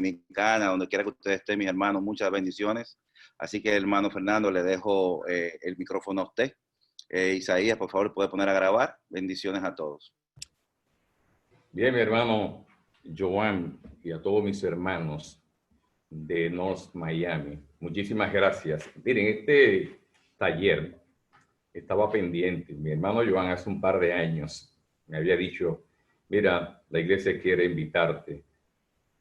Dominicana, donde quiera que ustedes estén, mis hermanos, muchas bendiciones. Así que, hermano Fernando, le dejo el micrófono a usted. Isaías, por favor, puede poner a grabar. Bendiciones a todos. Bien, mi hermano Joan y a todos mis hermanos de North Miami, muchísimas gracias. Miren, este taller estaba pendiente. Mi hermano Joan hace un par de años me había dicho, mira, la iglesia quiere invitarte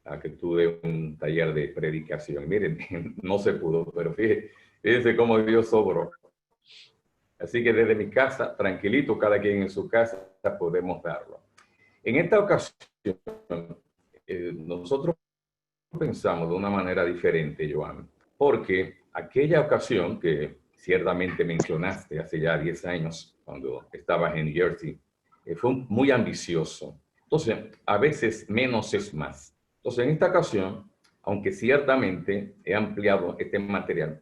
a que tú des un taller de predicación. Miren, no se pudo, pero fíjense cómo Dios obró. Así que desde mi casa, tranquilito, cada quien en su casa, podemos darlo. En esta ocasión, nosotros pensamos de una manera diferente, Joan, porque aquella ocasión que ciertamente mencionaste hace ya 10 años, cuando estabas en New Jersey, fue muy ambicioso. Entonces, a veces menos es más. Entonces, en esta ocasión, aunque ciertamente he ampliado este material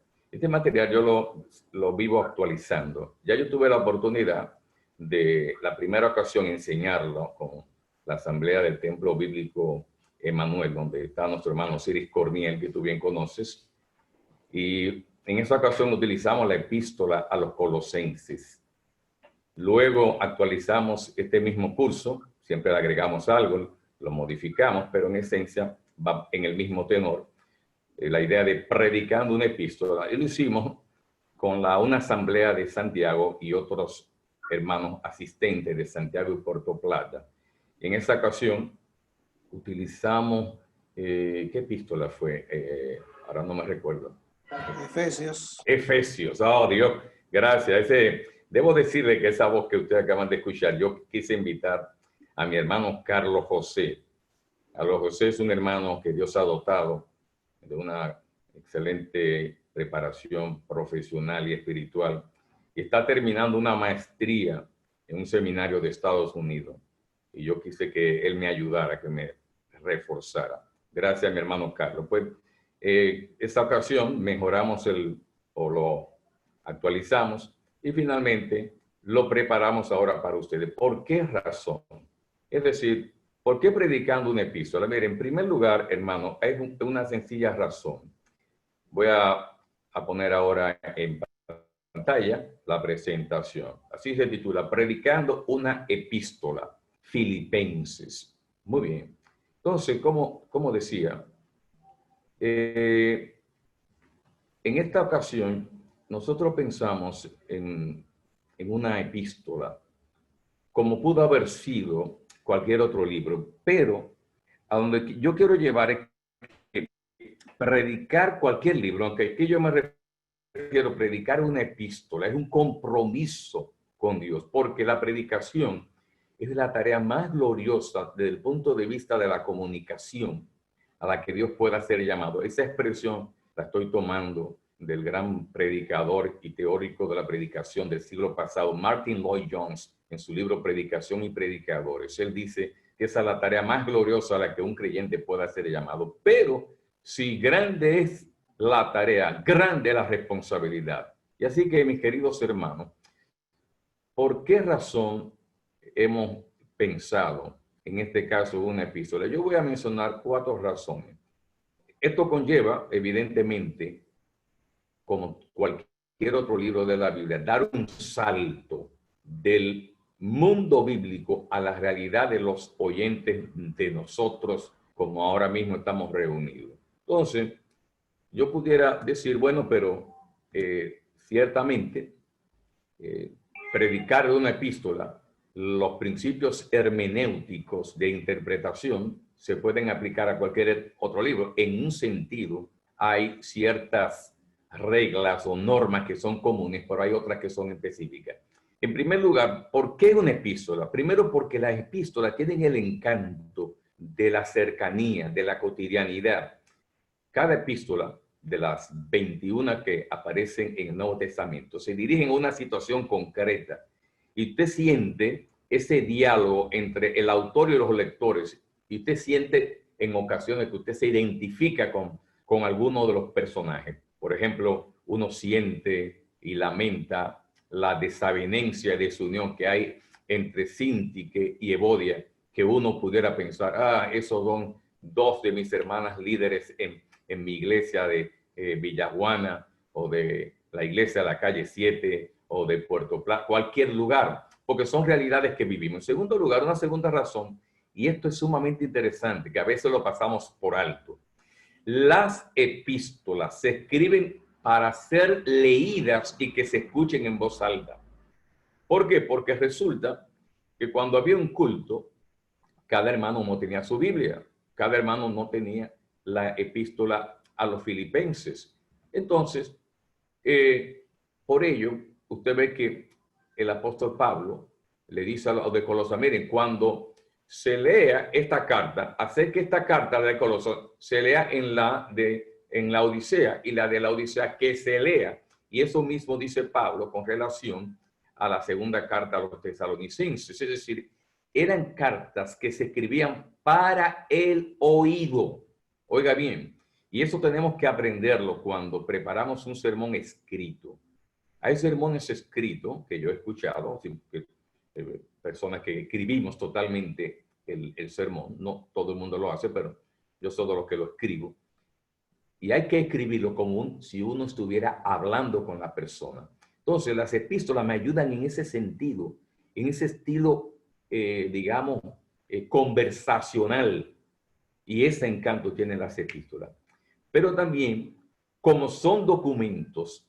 yo lo vivo actualizando. Ya yo tuve la oportunidad de la primera ocasión enseñarlo con la Asamblea del Templo Bíblico Emanuel, donde está nuestro hermano Ciris Corniel, que tú bien conoces. Y en esa ocasión utilizamos la epístola a los Colosenses. Luego actualizamos este mismo curso, siempre le agregamos algo, lo modificamos, pero en esencia va en el mismo tenor. La idea de predicando una epístola. Y lo hicimos con una asamblea de Santiago y otros hermanos asistentes de Santiago y Puerto Plata. En esa ocasión utilizamos, ¿qué epístola fue? Ahora no me recuerdo. Efesios. Efesios, oh Dios, gracias. Debo decirle que esa voz que ustedes acaban de escuchar, yo quise invitar a mi hermano Carlos José. Carlos José es un hermano que Dios ha dotado de una excelente preparación profesional y espiritual, y está terminando una maestría en un seminario de Estados Unidos. Y yo quise que él me ayudara, que me reforzara. Gracias, mi hermano Carlos. Pues, esta ocasión mejoramos o lo actualizamos y finalmente lo preparamos ahora para ustedes. ¿Por qué razón? Es decir, ¿por qué predicando una epístola? Mire, en primer lugar, hermano, hay una sencilla razón. Voy a poner ahora en pantalla la presentación. Así se titula, Predicando una epístola, Filipenses. Muy bien. Entonces, como decía, en esta ocasión nosotros pensamos en una epístola, como pudo haber sido cualquier otro libro, pero a donde yo quiero llevar es que predicar cualquier libro, aunque aquí yo me refiero a predicar una epístola, es un compromiso con Dios, porque la predicación es la tarea más gloriosa desde el punto de vista de la comunicación a la que Dios pueda ser llamado. Esa expresión la estoy tomando del gran predicador y teórico de la predicación del siglo pasado, Martin Lloyd-Jones, en su libro Predicación y Predicadores. Él dice que esa es la tarea más gloriosa a la que un creyente pueda ser llamado. Pero si grande es la tarea, grande es la responsabilidad. Y así que, mis queridos hermanos, ¿por qué razón hemos pensado en este caso una epístola? Yo voy a mencionar 4 razones. Esto conlleva, evidentemente, como cualquier otro libro de la Biblia, dar un salto del mundo bíblico a la realidad de los oyentes de nosotros, como ahora mismo estamos reunidos. Entonces, yo pudiera decir, bueno, pero ciertamente, predicar de una epístola, los principios hermenéuticos de interpretación se pueden aplicar a cualquier otro libro. En un sentido, hay ciertas reglas o normas que son comunes, pero hay otras que son específicas. En primer lugar, ¿por qué una epístola? Primero, porque las epístolas tienen el encanto de la cercanía, de la cotidianidad. Cada epístola de las 21 que aparecen en el Nuevo Testamento se dirigen a una situación concreta y usted siente ese diálogo entre el autor y los lectores y usted siente en ocasiones que usted se identifica con alguno de los personajes. Por ejemplo, uno siente y lamenta la desavenencia y desunión que hay entre Síntique y Evodia, que uno pudiera pensar, esos son dos de mis hermanas líderes en mi iglesia de Villajuana o de la iglesia de la calle 7 o de Puerto Plata, cualquier lugar, porque son realidades que vivimos. En segundo lugar, una segunda razón, y esto es sumamente interesante, que a veces lo pasamos por alto. Las epístolas se escriben para ser leídas y que se escuchen en voz alta. ¿Por qué? Porque resulta que cuando había un culto, cada hermano no tenía su Biblia, cada hermano no tenía la epístola a los filipenses. Entonces, por ello, usted ve que el apóstol Pablo le dice a los de Colosas, miren, cuando se lea esta carta, hacer que esta carta de Colosas se lea en la Odisea, y la de la Odisea que se lea. Y eso mismo dice Pablo con relación a la segunda carta a los tesalonicenses. Es decir, eran cartas que se escribían para el oído. Oiga bien, y eso tenemos que aprenderlo cuando preparamos un sermón escrito. Hay sermones escritos que yo he escuchado, personas que escribimos totalmente el sermón. No todo el mundo lo hace, pero yo soy de los que lo escribo. Y hay que escribirlo como si uno estuviera hablando con la persona. Entonces, las epístolas me ayudan en ese sentido, en ese estilo, digamos, conversacional. Y ese encanto tienen las epístolas. Pero también, como son documentos,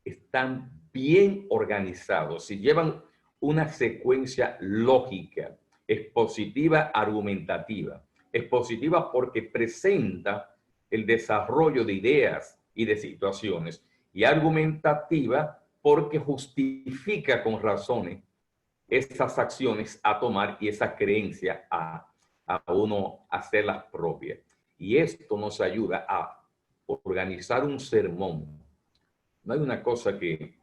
están bien organizados y llevan una secuencia lógica, expositiva, argumentativa. Expositiva porque presenta el desarrollo de ideas y de situaciones, y argumentativa porque justifica con razones esas acciones a tomar y esa creencia a uno hacerlas propias. Y esto nos ayuda a organizar un sermón. No hay una cosa que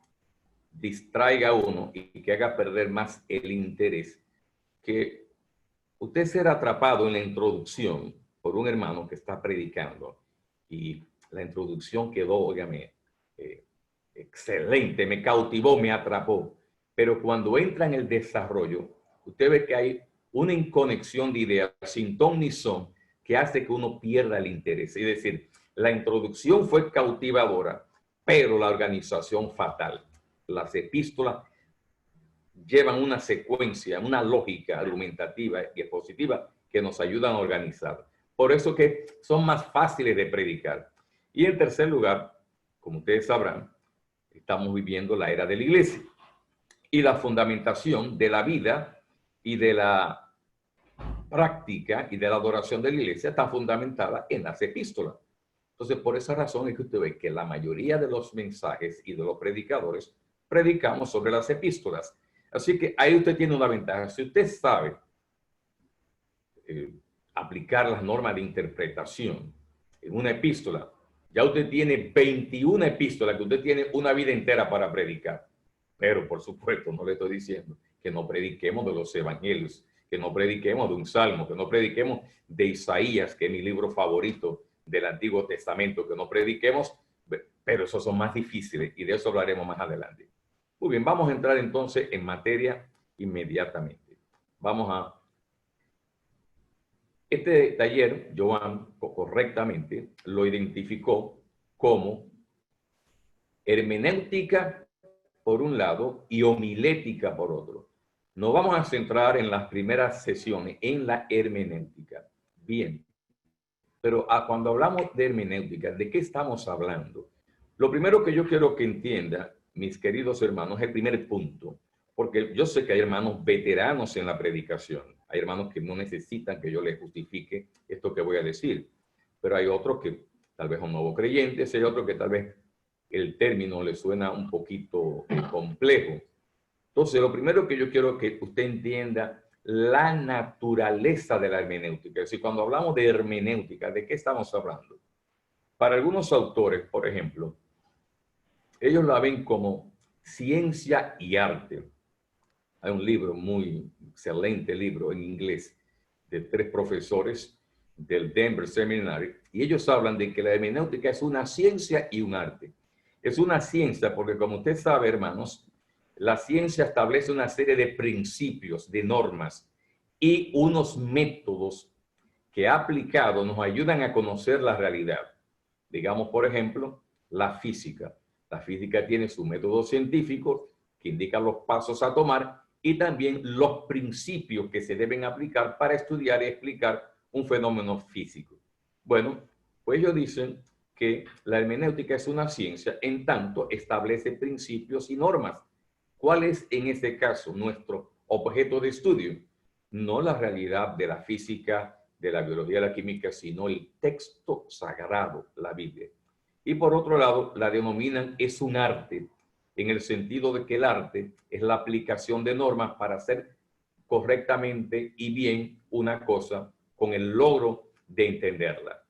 distraiga a uno y que haga perder más el interés que usted ser atrapado en la introducción por un hermano que está predicando, y la introducción quedó, óigame, excelente, me cautivó, me atrapó, pero cuando entra en el desarrollo, usted ve que hay una inconexión de ideas sin ton ni son que hace que uno pierda el interés. Es decir, la introducción fue cautivadora, pero la organización fatal. Las epístolas llevan una secuencia, una lógica argumentativa y expositiva que nos ayudan a organizar. Por eso que son más fáciles de predicar. Y en tercer lugar, como ustedes sabrán, estamos viviendo la era de la iglesia. Y la fundamentación de la vida y de la práctica y de la adoración de la iglesia está fundamentada en las epístolas. Entonces, por esa razón es que usted ve que la mayoría de los mensajes y de los predicadores predicamos sobre las epístolas. Así que ahí usted tiene una ventaja. Si usted sabe aplicar las normas de interpretación en una epístola, ya usted tiene 21 epístolas que usted tiene una vida entera para predicar. Pero, por supuesto, no le estoy diciendo que no prediquemos de los evangelios, que no prediquemos de un salmo, que no prediquemos de Isaías, que es mi libro favorito del Antiguo Testamento, que no prediquemos, pero esos son más difíciles y de eso hablaremos más adelante. Muy bien, vamos a entrar entonces en materia inmediatamente. Vamos a... Este taller, Joan correctamente lo identificó como hermenéutica por un lado y homilética por otro. Nos vamos a centrar en las primeras sesiones en la hermenéutica. Bien, pero cuando hablamos de hermenéutica, ¿de qué estamos hablando? Lo primero que yo quiero que entienda, mis queridos hermanos, es el primer punto, porque yo sé que hay hermanos veteranos en la predicación, hay hermanos que no necesitan que yo les justifique esto que voy a decir, pero hay otros que tal vez son nuevos creyentes, hay otros que tal vez el término le suena un poquito complejo. Entonces, lo primero que yo quiero que usted entienda la naturaleza de la hermenéutica. Es decir, cuando hablamos de hermenéutica, ¿de qué estamos hablando? Para algunos autores, por ejemplo, ellos la ven como ciencia y arte. Hay un libro muy excelente, libro en inglés, de 3 profesores del Denver Seminary, y ellos hablan de que la hermenéutica es una ciencia y un arte. Es una ciencia porque, como usted sabe, hermanos, la ciencia establece una serie de principios, de normas y unos métodos que aplicado nos ayudan a conocer la realidad. Digamos, por ejemplo, la física. La física tiene su método científico que indica los pasos a tomar y también los principios que se deben aplicar para estudiar y explicar un fenómeno físico. Bueno, pues ellos dicen que la hermenéutica es una ciencia, en tanto establece principios y normas. ¿Cuál es en este caso nuestro objeto de estudio? No la realidad de la física, de la biología, de la química, sino el texto sagrado, la Biblia. Y por otro lado, la denominan es un arte, en el sentido de que el arte es la aplicación de normas para hacer correctamente y bien una cosa con el logro de entenderla.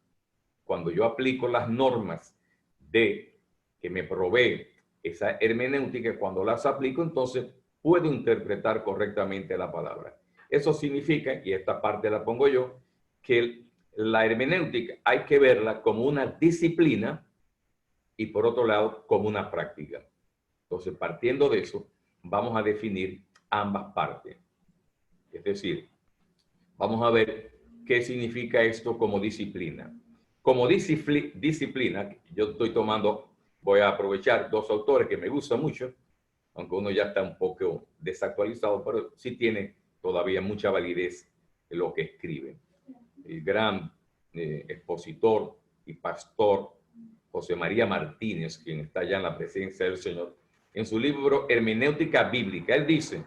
Cuando yo aplico las normas de que me provee esa hermenéutica, cuando las aplico, entonces puedo interpretar correctamente la palabra. Eso significa, y esta parte la pongo yo, que la hermenéutica hay que verla como una disciplina y por otro lado como una práctica. Entonces, partiendo de eso, vamos a definir ambas partes. Es decir, vamos a ver qué significa esto como disciplina. Como disciplina, yo estoy tomando, voy a aprovechar dos autores que me gustan mucho, aunque uno ya está un poco desactualizado, pero sí tiene todavía mucha validez en lo que escribe. El gran expositor y pastor José María Martínez, quien está ya en la presencia del Señor, en su libro Hermenéutica Bíblica, él dice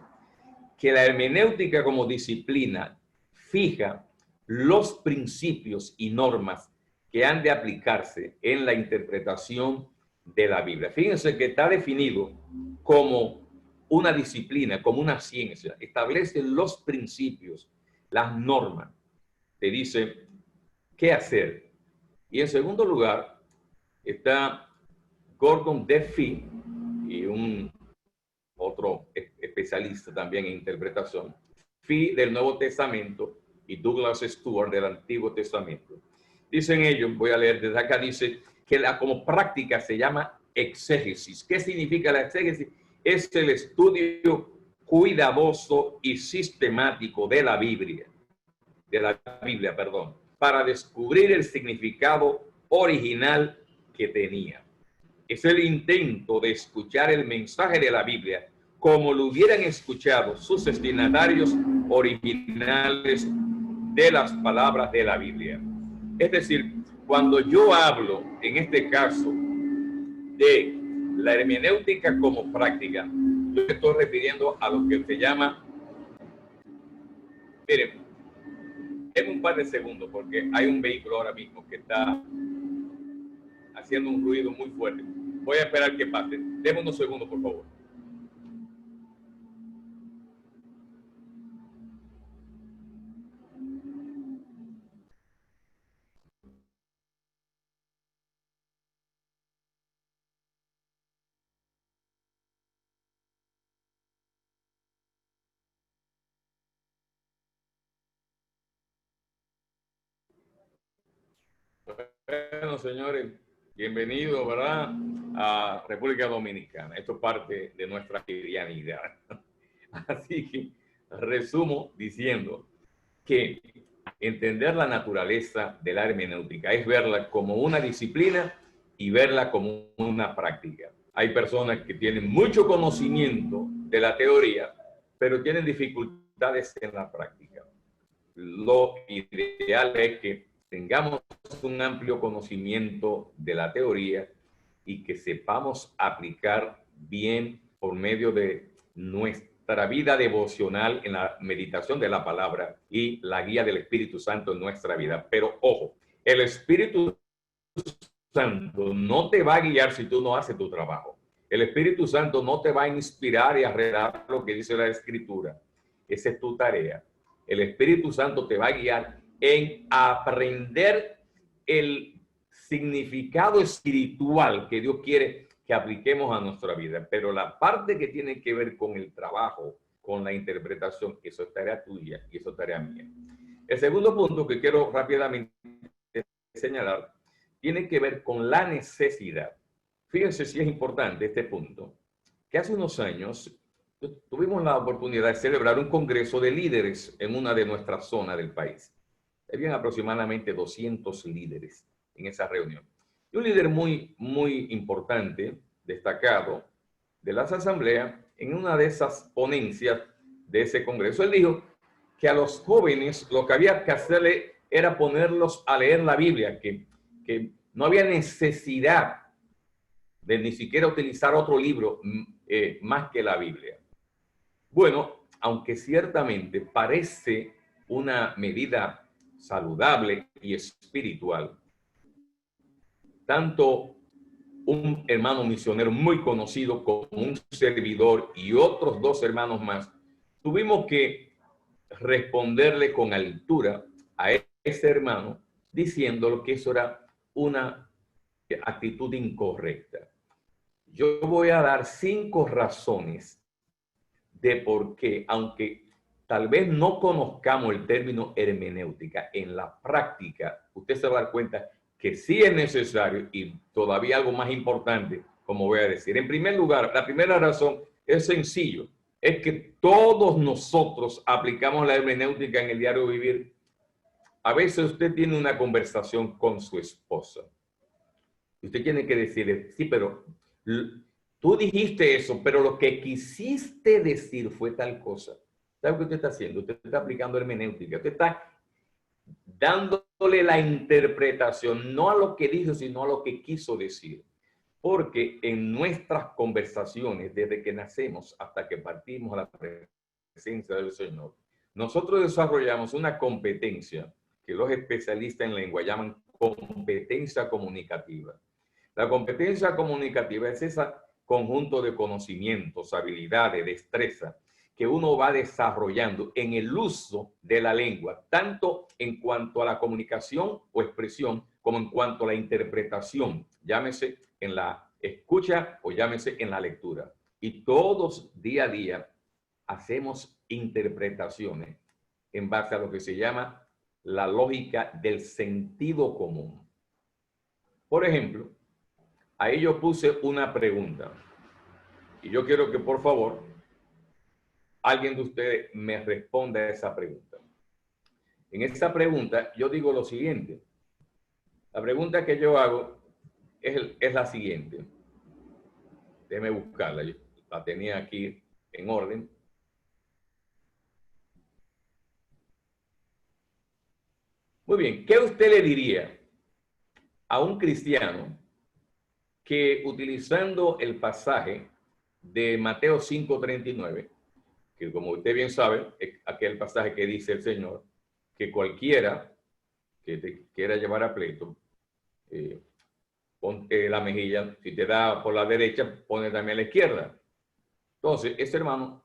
que la hermenéutica como disciplina fija los principios y normas que han de aplicarse en la interpretación de la Biblia. Fíjense que está definido como una disciplina, como una ciencia. Establece los principios, las normas. Te dice qué hacer. Y en segundo lugar está Gordon Fee y un otro especialista también en interpretación, Fee del Nuevo Testamento y Douglas Stewart del Antiguo Testamento. Dicen ellos, voy a leer desde acá, dice que como práctica se llama exégesis. ¿Qué significa la exégesis? Es el estudio cuidadoso y sistemático de la Biblia, para descubrir el significado original que tenía. Es el intento de escuchar el mensaje de la Biblia como lo hubieran escuchado sus destinatarios originales de las palabras de la Biblia. Es decir, cuando yo hablo, en este caso, de la hermenéutica como práctica, yo me estoy refiriendo a lo que se llama, miren, denme un par de segundos porque hay un vehículo ahora mismo que está haciendo un ruido muy fuerte. Voy a esperar que pase. Denme unos segundos, por favor. Bueno, señores, bienvenidos, ¿verdad?, a República Dominicana. Esto es parte de nuestra cotidianidad. Así que resumo diciendo que entender la naturaleza de la hermenéutica es verla como una disciplina y verla como una práctica. Hay personas que tienen mucho conocimiento de la teoría, pero tienen dificultades en la práctica. Lo ideal es que tengamos un amplio conocimiento de la teoría y que sepamos aplicar bien por medio de nuestra vida devocional en la meditación de la palabra y la guía del Espíritu Santo en nuestra vida. Pero ojo, el Espíritu Santo no te va a guiar si tú no haces tu trabajo. El Espíritu Santo no te va a inspirar y a redactar lo que dice la Escritura. Esa es tu tarea. El Espíritu Santo te va a guiar en aprender el significado espiritual que Dios quiere que apliquemos a nuestra vida. Pero la parte que tiene que ver con el trabajo, con la interpretación, eso es tarea tuya y eso es tarea mía. El segundo punto que quiero rápidamente señalar tiene que ver con la necesidad. Fíjense si es importante este punto, que hace unos años tuvimos la oportunidad de celebrar un congreso de líderes en una de nuestras zonas del país. Habían aproximadamente 200 líderes en esa reunión. Y un líder muy, muy importante, destacado, de las asambleas, en una de esas ponencias de ese congreso, él dijo que a los jóvenes lo que había que hacerle era ponerlos a leer la Biblia, que no había necesidad de ni siquiera utilizar otro libro más que la Biblia. Bueno, aunque ciertamente parece una medida saludable y espiritual, tanto un hermano misionero muy conocido como un servidor y otros 2 hermanos más, tuvimos que responderle con altura a ese hermano diciéndole que eso era una actitud incorrecta. Yo voy a dar 5 razones de por qué, aunque tal vez no conozcamos el término hermenéutica, en la práctica usted se va a dar cuenta que sí es necesario, y todavía algo más importante, como voy a decir. En primer lugar, la primera razón es sencillo, es que todos nosotros aplicamos la hermenéutica en el diario vivir. A veces usted tiene una conversación con su esposa. Usted tiene que decirle, sí, pero tú dijiste eso, pero lo que quisiste decir fue tal cosa. ¿Sabe qué usted está haciendo? Usted está aplicando hermenéutica. Usted está dándole la interpretación, no a lo que dijo, sino a lo que quiso decir. Porque en nuestras conversaciones, desde que nacemos hasta que partimos a la presencia del Señor, nosotros desarrollamos una competencia que los especialistas en lengua llaman competencia comunicativa. La competencia comunicativa es ese conjunto de conocimientos, habilidades, destreza que uno va desarrollando en el uso de la lengua, tanto en cuanto a la comunicación o expresión, como en cuanto a la interpretación, llámese en la escucha o llámese en la lectura. Y todos día a día hacemos interpretaciones en base a lo que se llama la lógica del sentido común. Por ejemplo, ahí yo puse una pregunta y yo quiero que por favor alguien de ustedes me responda a esa pregunta. En esa pregunta yo digo lo siguiente. La pregunta que yo hago es la siguiente. Déjeme buscarla. Yo la tenía aquí en orden. Muy bien. ¿Qué usted le diría a un cristiano que utilizando el pasaje de Mateo 5:39, que como usted bien sabe, es aquel pasaje que dice el Señor, que cualquiera que te quiera llevar a pleito, ponte la mejilla, si te da por la derecha, pone también a la izquierda. Entonces, ese hermano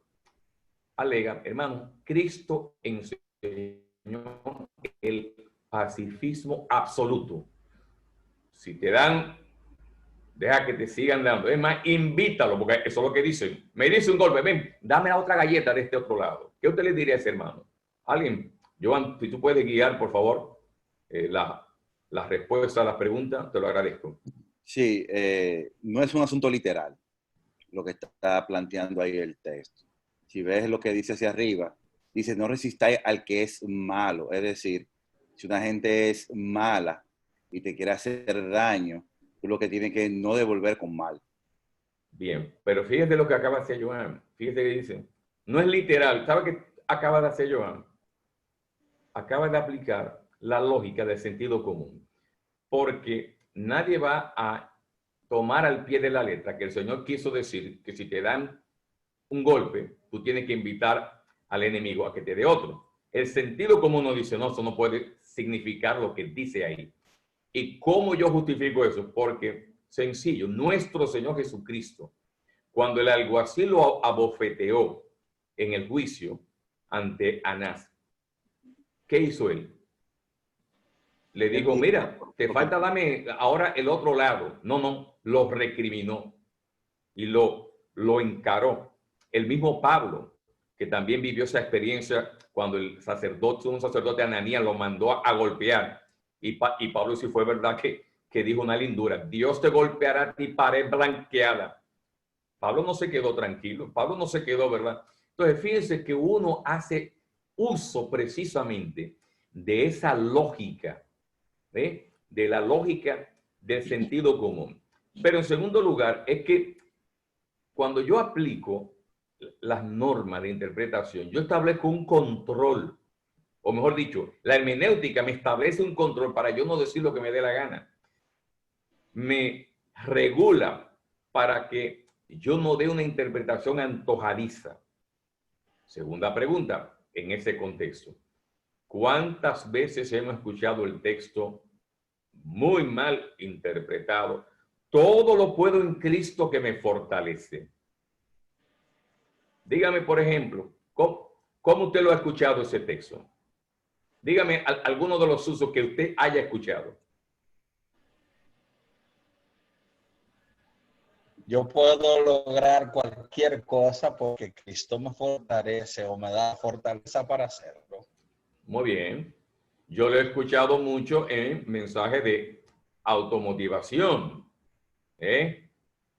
alega, hermano, Cristo enseñó el pacifismo absoluto. Si te dan, deja que te sigan dando. Es más, invítalo, porque eso es lo que dicen. Me dice un golpe, ven, dame la otra galleta de este otro lado. ¿Qué usted le diría a ese hermano? Alguien, Joan, si tú puedes guiar, por favor, la respuesta a las preguntas, te lo agradezco. Sí, no es un asunto literal lo que está planteando ahí el texto. Si ves lo que dice hacia arriba, dice, no resistáis al que es malo. Es decir, si una gente es mala y te quiere hacer daño, tú lo que tienes que no devolver con mal. Bien, pero fíjese lo que acaba de hacer Joan. Fíjese que dice, no es literal. ¿Sabe qué acaba de hacer Joan? Acaba de aplicar la lógica del sentido común. Porque nadie va a tomar al pie de la letra que el Señor quiso decir que si te dan un golpe, tú tienes que invitar al enemigo a que te dé otro. El sentido común nos dice, no, eso no puede significar lo que dice ahí. ¿Y cómo yo justifico eso? Porque, sencillo, nuestro Señor Jesucristo, cuando el alguacil lo abofeteó en el juicio ante Anás, ¿qué hizo él? Le dijo, mira, te falta dame ahora el otro lado. No, lo recriminó y lo encaró. El mismo Pablo, que también vivió esa experiencia cuando un sacerdote Ananías lo mandó a golpear. Y Pablo sí fue verdad que dijo una lindura. Dios te golpeará a ti pared blanqueada. Pablo no se quedó tranquilo. Pablo no se quedó, ¿verdad? Entonces, fíjense que uno hace uso precisamente de esa lógica, ¿eh? De la lógica del sentido común. Pero en segundo lugar, es que cuando yo aplico las normas de interpretación, yo establezco un control, o mejor dicho, la hermenéutica me establece un control para yo no decir lo que me dé la gana. Me regula para que yo no dé una interpretación antojadiza. Segunda pregunta, en ese contexto. ¿Cuántas veces hemos escuchado el texto muy mal interpretado? Todo lo puedo en Cristo que me fortalece. Dígame, por ejemplo, ¿cómo usted lo ha escuchado ese texto? Dígame alguno de los usos que usted haya escuchado. Yo puedo lograr cualquier cosa porque Cristo me fortalece o me da fortaleza para hacerlo. Muy bien. Yo lo he escuchado mucho en mensajes de automotivación.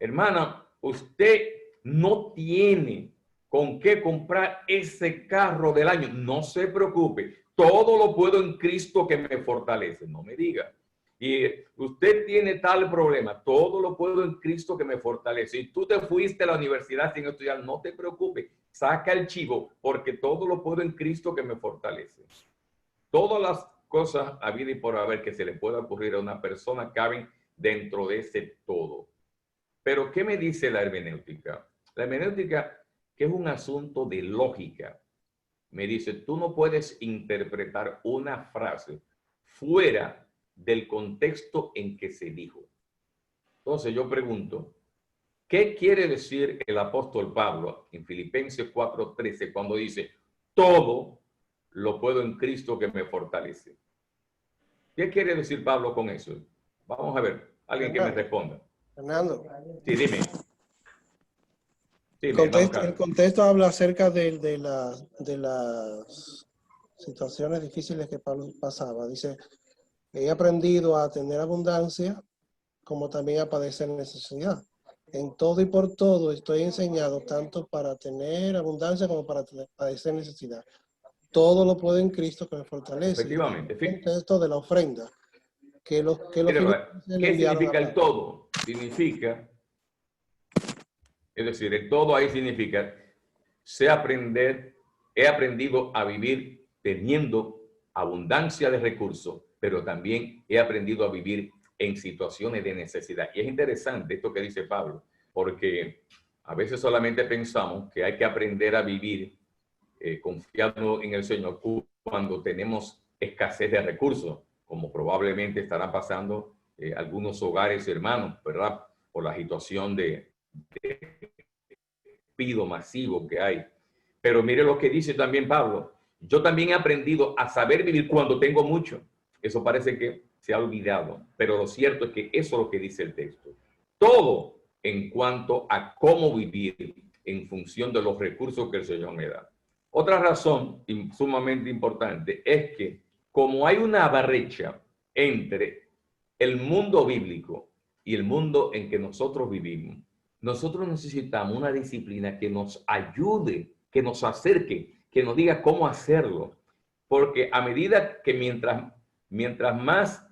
Hermana, usted no tiene con qué comprar ese carro del año. No se preocupe. Todo lo puedo en Cristo que me fortalece. No me diga. Y usted tiene tal problema, todo lo puedo en Cristo que me fortalece. Si tú te fuiste a la universidad sin estudiar, no te preocupes, saca el chivo, porque todo lo puedo en Cristo que me fortalece. Todas las cosas a vida y por haber que se le pueda ocurrir a una persona caben dentro de ese todo. Pero, ¿qué me dice la hermenéutica? La hermenéutica, que es un asunto de lógica, me dice, tú no puedes interpretar una frase fuera del contexto en que se dijo. Entonces yo pregunto, ¿qué quiere decir el apóstol Pablo en Filipenses 4:13 cuando dice, todo lo puedo en Cristo que me fortalece? ¿Qué quiere decir Pablo con eso? Vamos a ver, alguien que me responda. Fernando. Sí, dime. Sí, El contexto habla acerca de las situaciones difíciles que Pablo pasaba. Dice, he aprendido a tener abundancia como también a padecer necesidad. En todo y por todo estoy enseñado tanto para tener abundancia como para padecer necesidad. Todo lo puedo en Cristo que me fortalece. Efectivamente. El contexto de la ofrenda. ¿Qué significa el todo? Significa, es decir, el todo ahí significa, he aprendido a vivir teniendo abundancia de recursos, pero también he aprendido a vivir en situaciones de necesidad. Y es interesante esto que dice Pablo, porque a veces solamente pensamos que hay que aprender a vivir confiando en el Señor cuando tenemos escasez de recursos, como probablemente estarán pasando algunos hogares hermanos, ¿verdad? Por la situación de despido masivo que hay. Pero mire lo que dice también Pablo. Yo también he aprendido a saber vivir cuando tengo mucho. Eso parece que se ha olvidado, pero lo cierto es que eso es lo que dice el texto. Todo en cuanto a cómo vivir en función de los recursos que el Señor me da. Otra razón sumamente importante es que como hay una brecha entre el mundo bíblico y el mundo en que nosotros vivimos, nosotros necesitamos una disciplina que nos ayude, que nos acerque, que nos diga cómo hacerlo. Porque a medida que mientras más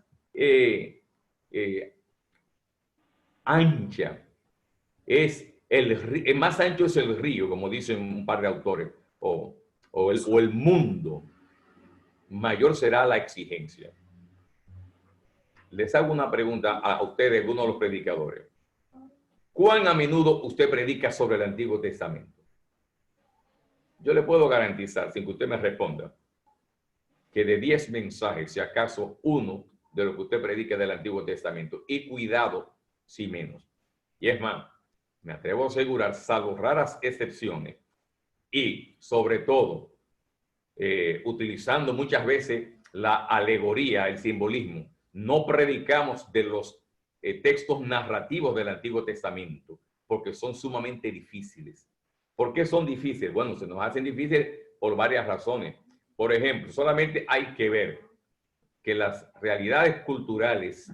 ancha es más ancho es el río, como dicen un par de autores, o el mundo, mayor será la exigencia. Les hago una pregunta a ustedes, algunos de los predicadores. ¿Cuán a menudo usted predica sobre el Antiguo Testamento? Yo le puedo garantizar, sin que usted me responda, que de 10 mensajes, si acaso uno de lo que usted predica del Antiguo Testamento, y cuidado, si menos. Y es más, me atrevo a asegurar, salvo raras excepciones, y sobre todo, utilizando muchas veces la alegoría, el simbolismo, no predicamos de los textos narrativos del Antiguo Testamento, porque son sumamente difíciles. ¿Por qué son difíciles? Bueno, se nos hacen difíciles por varias razones. Por ejemplo, solamente hay que ver que las realidades culturales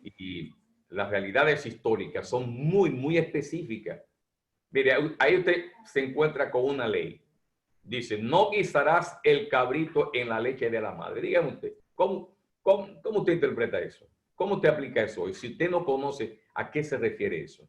y las realidades históricas son muy, muy específicas. Mire, ahí usted se encuentra con una ley. dice, no guisarás el cabrito en la leche de la madre. Dígame usted, ¿cómo usted interpreta eso? ¿Cómo usted aplica eso hoy? Si usted no conoce a qué se refiere eso.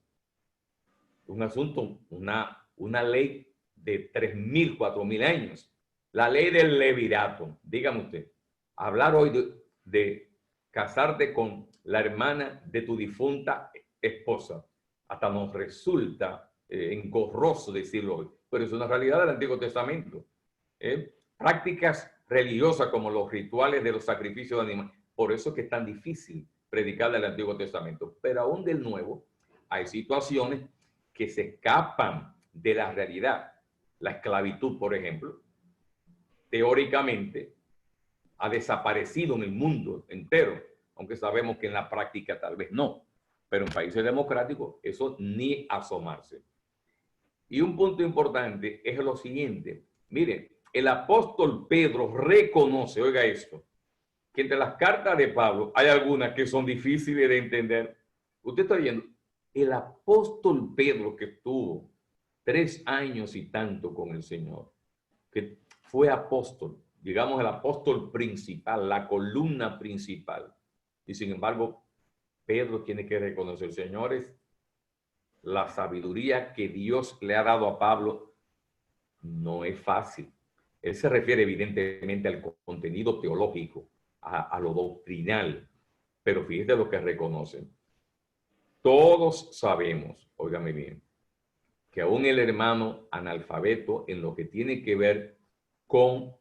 Un asunto, una ley de 3.000, 4.000 años. La ley del levirato. Dígame usted, hablar hoy de casarte con la hermana de tu difunta esposa, hasta nos resulta engorroso decirlo hoy, pero es una realidad del Antiguo Testamento. Prácticas religiosas como los rituales de los sacrificios de animales. Por eso es que es tan difícil predicar del Antiguo Testamento. Pero aún del Nuevo hay situaciones que se escapan de la realidad. La esclavitud, por ejemplo, teóricamente ha desaparecido en el mundo entero, aunque sabemos que en la práctica tal vez no. Pero en países democráticos eso ni asomarse. Y un punto importante es lo siguiente. Miren, el apóstol Pedro reconoce, oiga esto, que entre las cartas de Pablo hay algunas que son difíciles de entender. Usted está viendo, el apóstol Pedro, que estuvo 3 años y tanto con el Señor, que fue apóstol, digamos el apóstol principal, la columna principal, y sin embargo Pedro tiene que reconocer, señores, la sabiduría que Dios le ha dado a Pablo no es fácil. Él se refiere evidentemente al contenido teológico, a lo doctrinal, pero fíjate lo que reconocen. Todos sabemos, óigame bien, que aún el hermano analfabeto en lo que tiene que ver con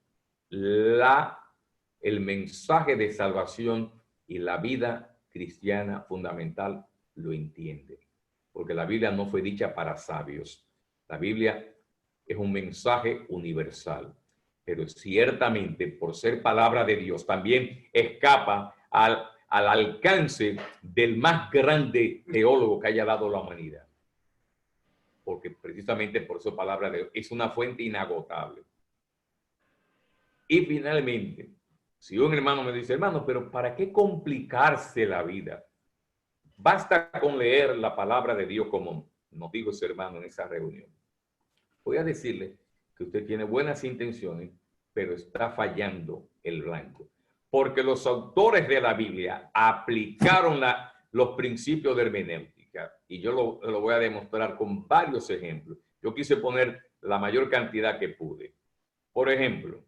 el mensaje de salvación y la vida cristiana fundamental lo entiende. Porque la Biblia no fue dicha para sabios. La Biblia es un mensaje universal. Pero ciertamente, por ser palabra de Dios, también escapa al alcance del más grande teólogo que haya dado la humanidad. Porque precisamente por su palabra de Dios es una fuente inagotable. Y finalmente, si un hermano me dice, hermano, pero ¿para qué complicarse la vida? Basta con leer la palabra de Dios, como nos dijo ese hermano en esa reunión. Voy a decirle que usted tiene buenas intenciones, pero está fallando el blanco. Porque los autores de la Biblia aplicaron los principios de hermenéutica. Y yo lo voy a demostrar con varios ejemplos. Yo quise poner la mayor cantidad que pude. Por ejemplo,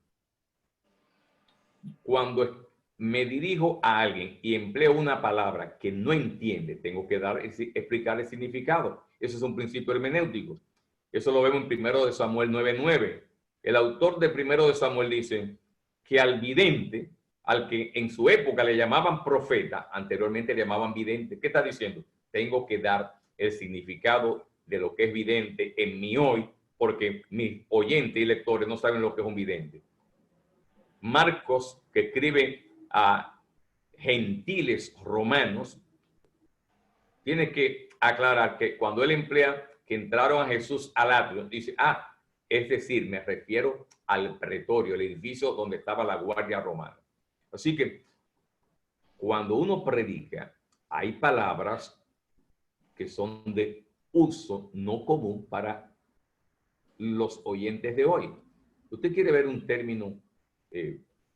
cuando me dirijo a alguien y empleo una palabra que no entiende, tengo que explicar el significado. Eso es un principio hermenéutico. Eso lo vemos en 1 Samuel 9:9. El autor de 1 Samuel dice que al vidente, al que en su época le llamaban profeta, anteriormente le llamaban vidente, ¿qué está diciendo? Tengo que dar el significado de lo que es vidente en mi hoy, porque mis oyentes y lectores no saben lo que es un vidente. Marcos, que escribe a gentiles romanos, tiene que aclarar que cuando él emplea que entraron a Jesús al atrio, dice, es decir, me refiero al pretorio, el edificio donde estaba la guardia romana. Así que cuando uno predica, hay palabras que son de uso no común para los oyentes de hoy. Usted quiere ver un término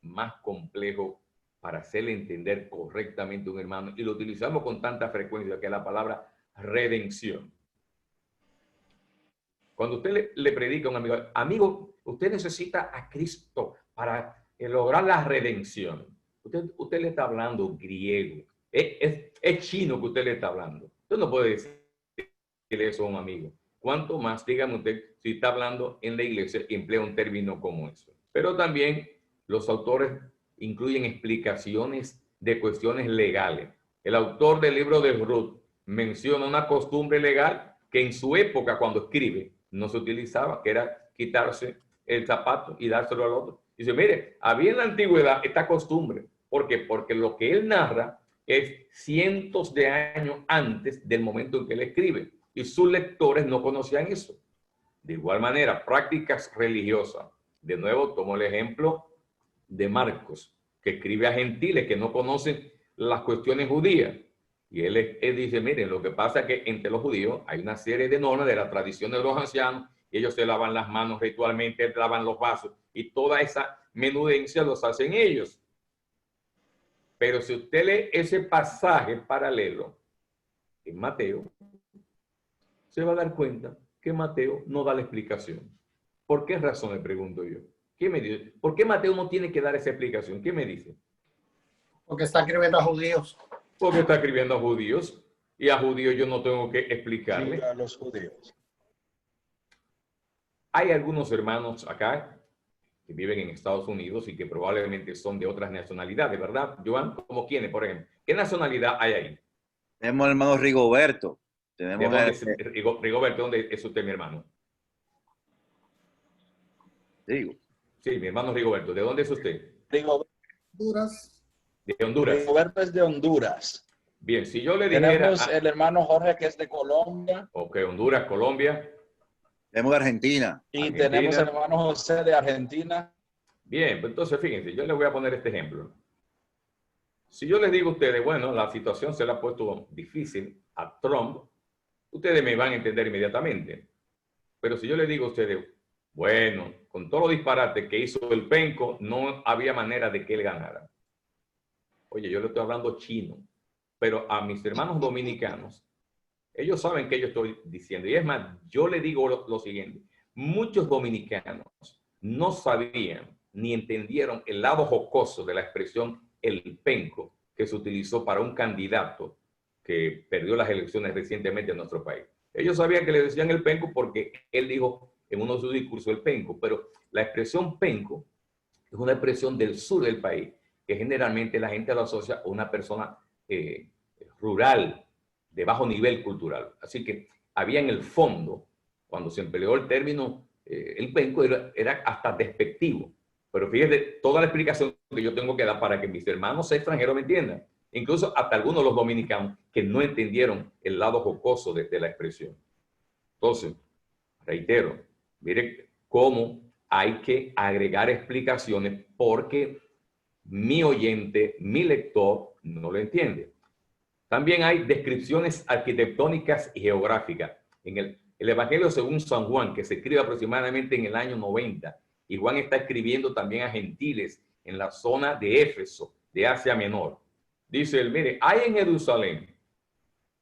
más complejo para hacerle entender correctamente a un hermano, y lo utilizamos con tanta frecuencia, que es la palabra redención. Cuando usted le predica a un amigo, usted necesita a Cristo para lograr la redención. Usted le está hablando griego. Es chino que usted le está hablando. Usted no puede decirle eso a un amigo. ¿Cuánto más, dígame usted, si está hablando en la iglesia y emplea un término como eso? Pero también los autores incluyen explicaciones de cuestiones legales. El autor del libro de Ruth menciona una costumbre legal que en su época, cuando escribe, no se utilizaba, que era quitarse el zapato y dárselo al otro. Dice, mire, había en la antigüedad esta costumbre. ¿Por qué? Porque lo que él narra es cientos de años antes del momento en que él escribe. Y sus lectores no conocían eso. De igual manera, prácticas religiosas. De nuevo, tomo el ejemplo de Marcos, que escribe a gentiles que no conocen las cuestiones judías. Y él dice, miren, lo que pasa es que entre los judíos hay una serie de normas de la tradición de los ancianos y ellos se lavan las manos ritualmente, lavan los vasos, y toda esa menudencia los hacen ellos. Pero si usted lee ese pasaje paralelo en Mateo, se va a dar cuenta que Mateo no da la explicación. ¿Por qué razón, le pregunto yo? ¿Qué me dice? ¿Por qué Mateo no tiene que dar esa explicación? ¿Qué me dice? Porque está escribiendo a judíos. Porque está escribiendo a judíos, y a judíos yo no tengo que explicarle. Sí, a los judíos. Hay algunos hermanos acá que viven en Estados Unidos y que probablemente son de otras nacionalidades, ¿verdad, Joan? ¿Como quiénes, por ejemplo? ¿Qué nacionalidad hay ahí? Tenemos al hermano Rigoberto. ¿De Tenemos dónde es, Rigoberto, ¿dónde es usted, mi hermano? digo, Sí, mi hermano Rigoberto. ¿De dónde es usted? Honduras. De Honduras. Rigoberto es de Honduras. Bien, si yo le dijera... Tenemos el hermano Jorge, que es de Colombia. Ok, Honduras, Colombia. tenemos de Argentina. Y Argentina. tenemos el hermano José de Argentina. Bien, pues entonces fíjense, yo les voy a poner este ejemplo. Si yo les digo a ustedes, bueno, la situación se le ha puesto difícil a Trump, ustedes me van a entender inmediatamente. Pero si yo les digo a ustedes, bueno, con todos los disparates que hizo el penco, no había manera de que él ganara. Oye, yo le estoy hablando chino, pero a mis hermanos dominicanos, ellos saben que yo estoy diciendo. Y es más, yo le digo lo siguiente. Muchos dominicanos no sabían ni entendieron el lado jocoso de la expresión el penco que se utilizó para un candidato que perdió las elecciones recientemente en nuestro país. Ellos sabían que le decían el penco porque él dijo en uno de sus discursos el penco, pero la expresión penco es una expresión del sur del país que generalmente la gente lo asocia a una persona rural, de bajo nivel cultural. Así que había en el fondo, cuando se empleó el término, el penco era hasta despectivo. Pero fíjate toda la explicación que yo tengo que dar para que mis hermanos extranjeros me entiendan. Incluso hasta algunos de los dominicanos que no entendieron el lado jocoso de la expresión. Entonces, reitero, mire cómo hay que agregar explicaciones porque mi oyente, mi lector, no lo entiende. También hay descripciones arquitectónicas y geográficas. En el Evangelio según San Juan, que se escribe aproximadamente en el año 90, y Juan está escribiendo también a gentiles en la zona de Éfeso, de Asia Menor. Dice él, mire, hay en Jerusalén,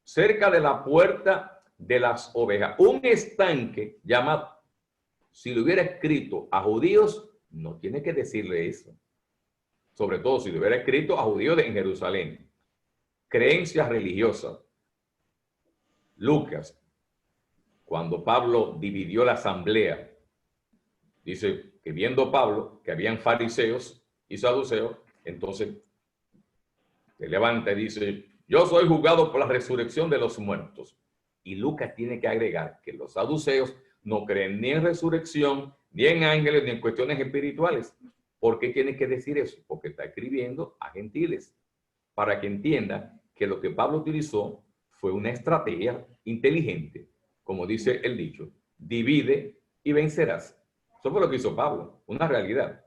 cerca de la puerta de las ovejas, un estanque llamado, si lo hubiera escrito a judíos, no tiene que decirle eso. Sobre todo si lo hubiera escrito a judíos en Jerusalén. Creencias religiosas. Lucas, cuando Pablo dividió la asamblea, dice que viendo Pablo que habían fariseos y saduceos, entonces se levanta y dice, yo soy juzgado por la resurrección de los muertos. Y Lucas tiene que agregar que los saduceos no creen ni en resurrección, ni en ángeles, ni en cuestiones espirituales. ¿Por qué tiene que decir eso? Porque está escribiendo a gentiles, para que entiendan que lo que Pablo utilizó fue una estrategia inteligente, como dice el dicho, divide y vencerás. Eso fue lo que hizo Pablo, una realidad.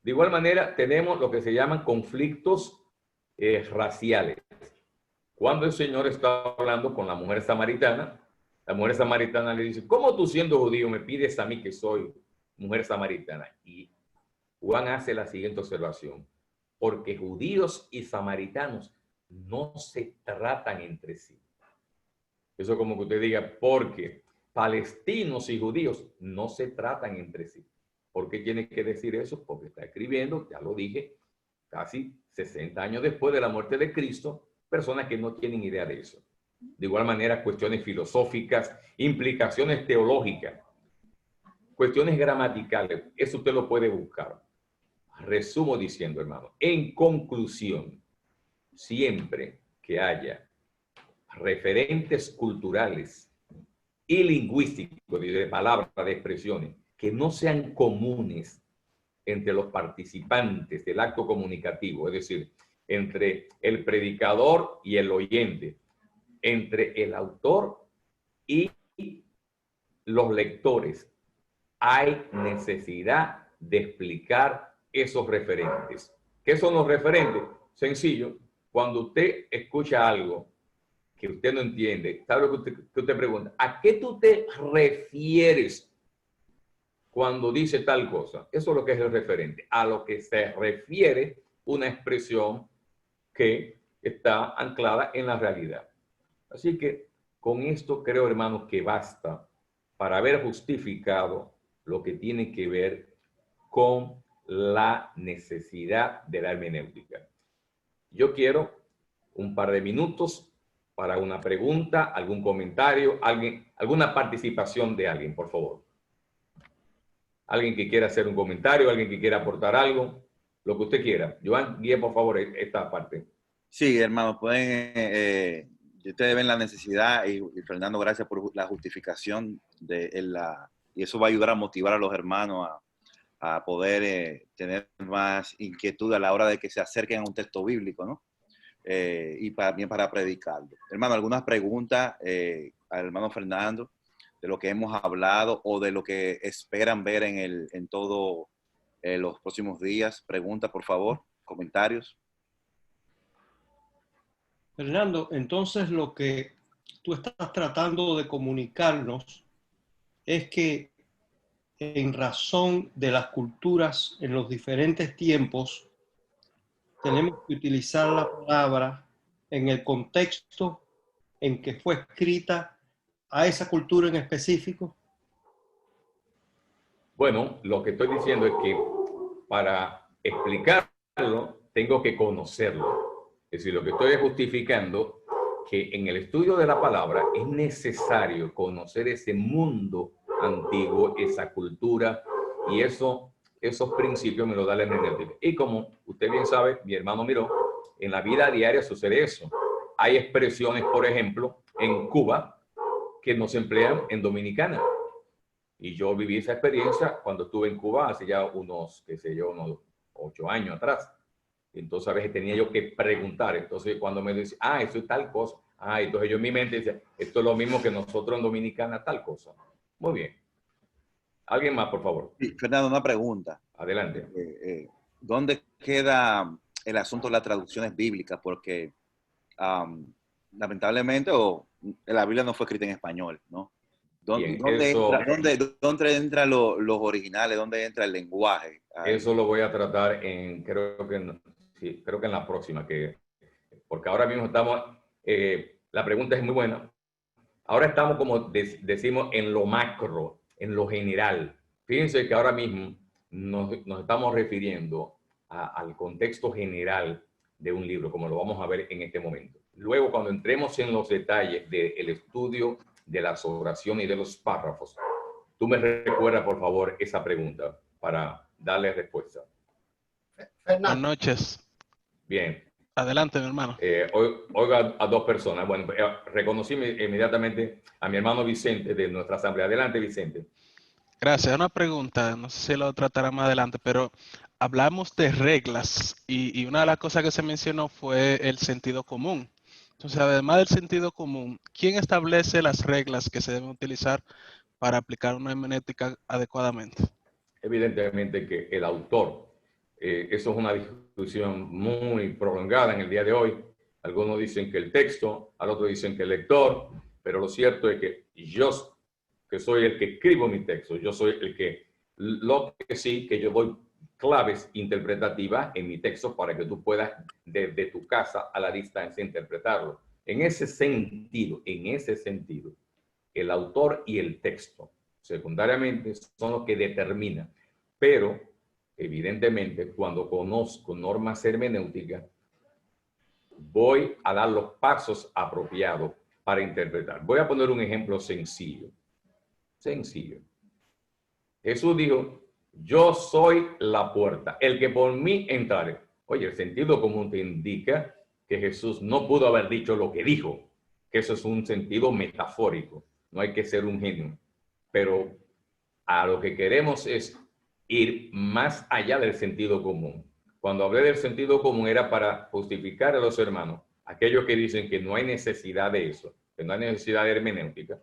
De igual manera, tenemos lo que se llaman conflictos raciales. Cuando el Señor está hablando con la mujer samaritana le dice, ¿cómo tú siendo judío me pides a mí que soy mujer samaritana? Y Juan hace la siguiente observación, porque judíos y samaritanos no se tratan entre sí. Eso como que usted diga, porque palestinos y judíos no se tratan entre sí. ¿Por qué tiene que decir eso? Porque está escribiendo, ya lo dije, casi 60 años después de la muerte de Cristo, personas que no tienen idea de eso. De igual manera, cuestiones filosóficas, implicaciones teológicas, cuestiones gramaticales, eso usted lo puede buscar. Resumo diciendo, hermano, en conclusión, siempre que haya referentes culturales y lingüísticos, de palabras, de expresiones, que no sean comunes entre los participantes del acto comunicativo, es decir, entre el predicador y el oyente, entre el autor y los lectores, hay necesidad de explicar esos referentes. ¿Qué son los referentes? Sencillo, cuando usted escucha algo que usted no entiende, ¿sabe lo que usted pregunta? ¿A qué tú te refieres cuando dice tal cosa. Eso es lo que es el referente, a lo que se refiere una expresión que está anclada en la realidad. Así que con esto creo, hermanos, que basta para haber justificado lo que tiene que ver con la necesidad de la hermenéutica. Yo quiero un par de minutos para una pregunta, algún comentario, alguna participación de alguien, por favor. Alguien que quiera hacer un comentario, alguien que quiera aportar algo, lo que usted quiera. Joan, guíe por favor esta parte. Sí, hermano, pueden, ustedes ven la necesidad y Fernando, gracias por la justificación y eso va a ayudar a motivar a los hermanos a poder tener más inquietud a la hora de que se acerquen a un texto bíblico, ¿no? Y también para predicarlo. Hermano, ¿algunas preguntas al hermano Fernando de lo que hemos hablado o de lo que esperan ver en todos los próximos días? Preguntas, por favor, comentarios. Fernando, entonces lo que tú estás tratando de comunicarnos es que en razón de las culturas en los diferentes tiempos, tenemos que utilizar la palabra en el contexto en que fue escrita a esa cultura en específico. Bueno, lo que estoy diciendo es que para explicarlo tengo que conocerlo. Es decir, lo que estoy justificando que en el estudio de la palabra es necesario conocer ese mundo antiguo, esa cultura, y esos principios me lo da la hermenéutica. Y como usted bien sabe, mi hermano Miró, en la vida diaria sucede eso. Hay expresiones, por ejemplo, en Cuba que no se emplean en Dominicana. Y yo viví esa experiencia cuando estuve en Cuba hace ya unos 8 años atrás. Entonces a veces tenía yo que preguntar. Entonces cuando me dice, eso es tal cosa. Entonces yo en mi mente decía, esto es lo mismo que nosotros en Dominicana, tal cosa. Muy bien. ¿Alguien más, por favor? Sí, Fernando, una pregunta. Adelante. ¿Dónde queda el asunto de las traducciones bíblicas? Porque lamentablemente la Biblia no fue escrita en español, ¿no? Bien, ¿Dónde entran los originales? ¿Dónde entra el lenguaje? Eso lo voy a tratar creo que en la próxima, porque ahora mismo estamos, la pregunta es muy buena. Ahora estamos, como decimos, en lo macro, en lo general. Fíjense que ahora mismo nos estamos refiriendo al contexto general de un libro, como lo vamos a ver en este momento. Luego, cuando entremos en los detalles del estudio de las oraciones y de los párrafos, tú me recuerdas, por favor, esa pregunta para darle respuesta. Buenas noches. Bien. Adelante, mi hermano. Oiga a dos personas. Bueno, reconocí inmediatamente a mi hermano Vicente de nuestra asamblea. Adelante, Vicente. Gracias. Una pregunta, no sé si lo tratará más adelante, pero hablamos de reglas y una de las cosas que se mencionó fue el sentido común. Entonces, además del sentido común, ¿quién establece las reglas que se deben utilizar para aplicar una hermenéutica adecuadamente? Evidentemente que el autor, eso es una discusión muy prolongada en el día de hoy. Algunos dicen que el texto, al otro dicen que el lector, pero lo cierto es que yo, que soy el que escribo mi texto, yo soy el que, lo que sí, que yo doy claves interpretativas en mi texto para que tú puedas desde tu casa a la distancia interpretarlo. En ese sentido, el autor y el texto secundariamente son los que determinan, pero evidentemente cuando conozco normas hermenéuticas voy a dar los pasos apropiados para interpretar. Voy a poner un ejemplo sencillo. Jesús dijo, yo soy la puerta, el que por mí entrare. Oye, el sentido común te indica que Jesús no pudo haber dicho lo que dijo, que eso es un sentido metafórico, no hay que ser un genio, pero a lo que queremos es ir más allá del sentido común. Cuando hablé del sentido común era para justificar a los hermanos, aquellos que dicen que no hay necesidad de eso, que no hay necesidad de hermenéutica.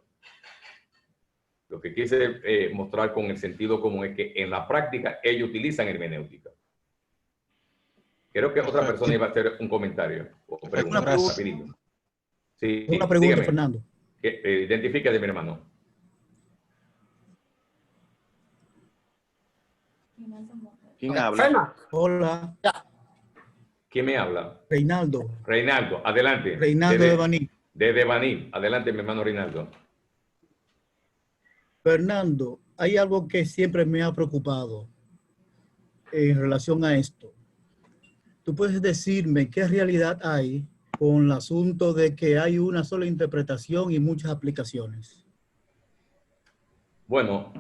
Lo que quise mostrar con el sentido común es que en la práctica ellos utilizan hermenéutica. Creo que otra persona iba a hacer un comentario o pregunta. Una pregunta, sí, dígame. Fernando. Identifícate, mi hermano. ¿Quién habla? Fernan, Hola, ¿Quién me habla? Reinaldo. Reinaldo, adelante. Reinaldo de Baní. Desde Baní. Adelante, mi hermano Reinaldo. Fernando, hay algo que siempre me ha preocupado en relación a esto. ¿Tú puedes decirme qué realidad hay con el asunto de que hay una sola interpretación y muchas aplicaciones? Bueno,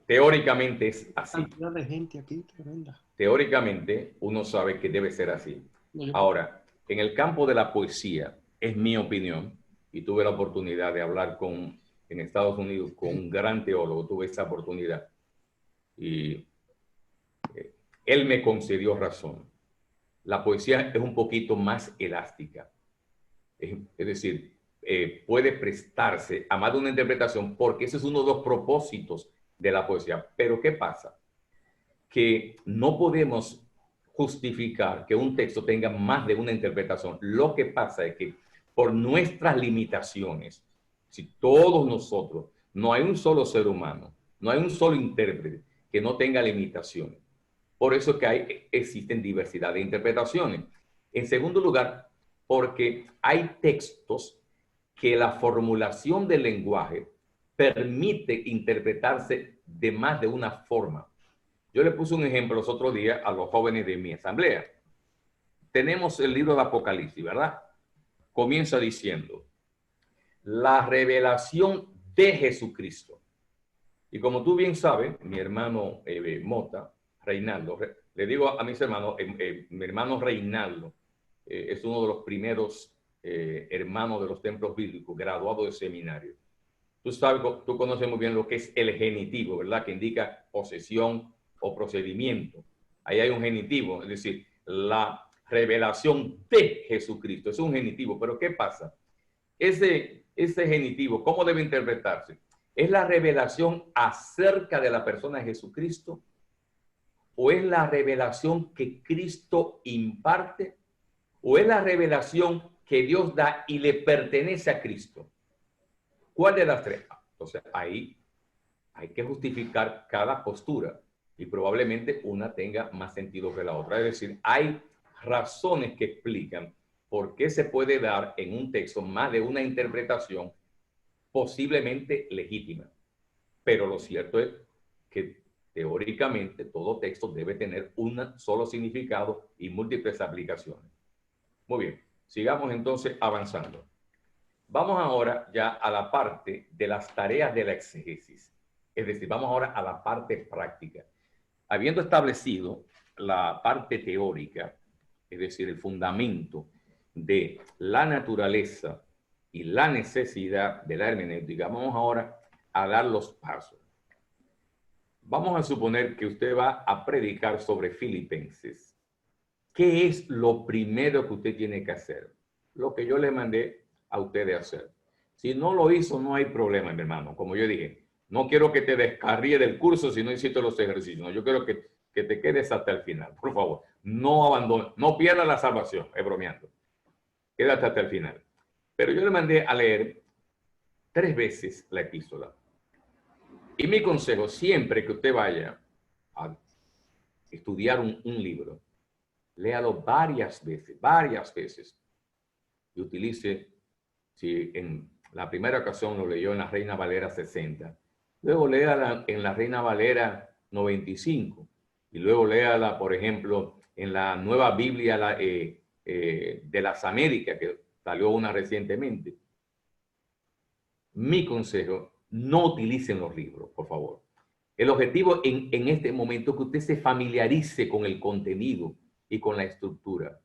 teóricamente es así. Cantidad de gente aquí, tremenda. Teóricamente uno sabe que debe ser así. Ahora, en el campo de la poesía, es mi opinión, y tuve la oportunidad de hablar en Estados Unidos con un gran teólogo, tuve esa oportunidad, y él me concedió razón. La poesía es un poquito más elástica. Es decir, puede prestarse a más de una interpretación porque ese es uno de los propósitos de la poesía. Pero ¿qué pasa? Que no podemos justificar que un texto tenga más de una interpretación. Lo que pasa es que por nuestras limitaciones, si todos nosotros, no hay un solo ser humano, no hay un solo intérprete que no tenga limitaciones. Por eso que existen diversidad de interpretaciones. En segundo lugar, porque hay textos que la formulación del lenguaje permite interpretarse de más de una forma. Yo le puse un ejemplo los otros días a los jóvenes de mi asamblea. Tenemos el libro de Apocalipsis, ¿verdad? Comienza diciendo, la revelación de Jesucristo. Y como tú bien sabes, mi hermano Mota, Reinaldo, le digo a mis hermanos, mi hermano Reinaldo es uno de los primeros hermanos de los templos bíblicos, graduado de seminario. Tú sabes, tú conoces muy bien lo que es el genitivo, ¿verdad? Que indica posesión o procedimiento. Ahí hay un genitivo, es decir, la revelación de Jesucristo. Es un genitivo, pero ¿qué pasa? Ese genitivo, ¿cómo debe interpretarse? ¿Es la revelación acerca de la persona de Jesucristo? ¿O es la revelación que Cristo imparte? ¿O es la revelación que Dios da y le pertenece a Cristo? ¿Cuál de las tres? Entonces, ahí hay que justificar cada postura y probablemente una tenga más sentido que la otra. Es decir, hay razones que explican por qué se puede dar en un texto más de una interpretación posiblemente legítima. Pero lo cierto es que teóricamente todo texto debe tener un solo significado y múltiples aplicaciones. Muy bien, sigamos entonces avanzando. Vamos ahora ya a la parte de las tareas de la exégesis. Es decir, vamos ahora a la parte práctica. Habiendo establecido la parte teórica, es decir, el fundamento de la naturaleza y la necesidad de la hermenéutica, vamos ahora a dar los pasos. Vamos a suponer que usted va a predicar sobre Filipenses. ¿Qué es lo primero que usted tiene que hacer? Lo que yo le mandé a ustedes hacer. Si no lo hizo, no hay problema, mi hermano. Como yo dije, no quiero que te descarríe del curso si no hiciste los ejercicios. No, yo quiero que te quedes hasta el final. Por favor, no abandones, no pierdas la salvación. Es bromeando. Quédate hasta el final. Pero yo le mandé a leer 3 veces la epístola. Y mi consejo, siempre que usted vaya a estudiar un libro, léalo varias veces. Y utilice, si en la primera ocasión lo leyó en la Reina Valera 60, luego léala en la Reina Valera 95, y luego léala, por ejemplo, en la Nueva Biblia de las Américas, que salió una recientemente. Mi consejo, no utilicen los libros, por favor. El objetivo en este momento es que usted se familiarice con el contenido y con la estructura.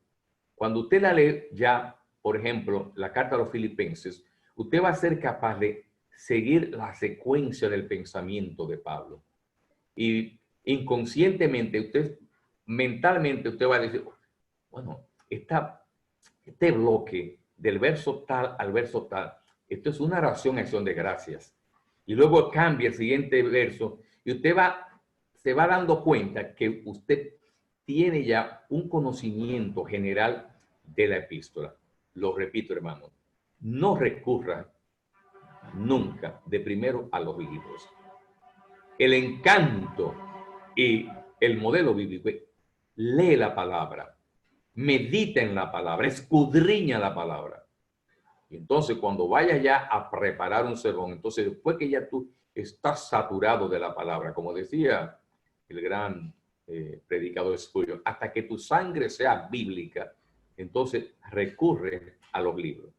Cuando usted la lee ya, por ejemplo, la carta a los Filipenses, usted va a ser capaz de seguir la secuencia del pensamiento de Pablo. Y inconscientemente, mentalmente, usted va a decir, bueno, este bloque del verso tal al verso tal, esto es una oración, acción de gracias. Y luego cambia el siguiente verso y usted se va dando cuenta que usted tiene ya un conocimiento general de la epístola. Lo repito, hermano, no recurra nunca de primero a los libros. El encanto y el modelo bíblico es: lee la palabra, medita en la palabra, escudriña la palabra. Y entonces cuando vayas ya a preparar un sermón, entonces después que ya tú estás saturado de la palabra, como decía el gran predicador Spurgeon, hasta que tu sangre sea bíblica, entonces recurre a los libros.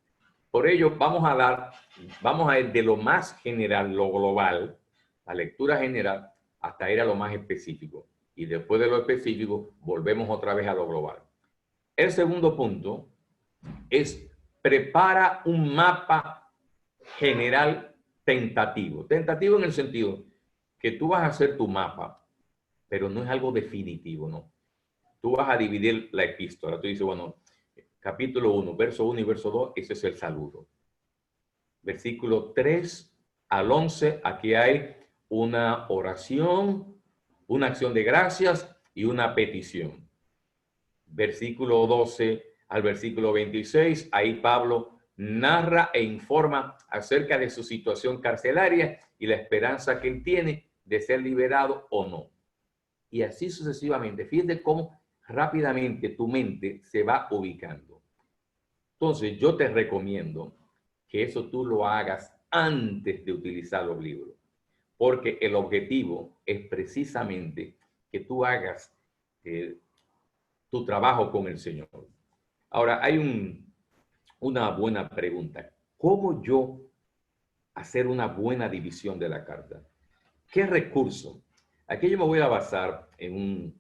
Por ello vamos a ir de lo más general, lo global, la lectura general, hasta ir a lo más específico. Y después de lo específico, volvemos otra vez a lo global. El segundo punto es: prepara un mapa general tentativo. Tentativo en el sentido que tú vas a hacer tu mapa, pero no es algo definitivo, ¿no? Tú vas a dividir la epístola. Tú dices, bueno, capítulo 1, verso 1 y verso 2, ese es el saludo. Versículo 3 al 11, aquí hay una oración, una acción de gracias y una petición. Versículo 12 al versículo 26, ahí Pablo narra e informa acerca de su situación carcelaria y la esperanza que él tiene de ser liberado o no. Y así sucesivamente. Fíjate cómo rápidamente tu mente se va ubicando. Entonces yo te recomiendo que eso tú lo hagas antes de utilizar los libros, porque el objetivo es precisamente que tú hagas tu trabajo con el Señor. Ahora, hay una buena pregunta. ¿Cómo yo hacer una buena división de la carta? ¿Qué recurso? Aquí yo me voy a basar en un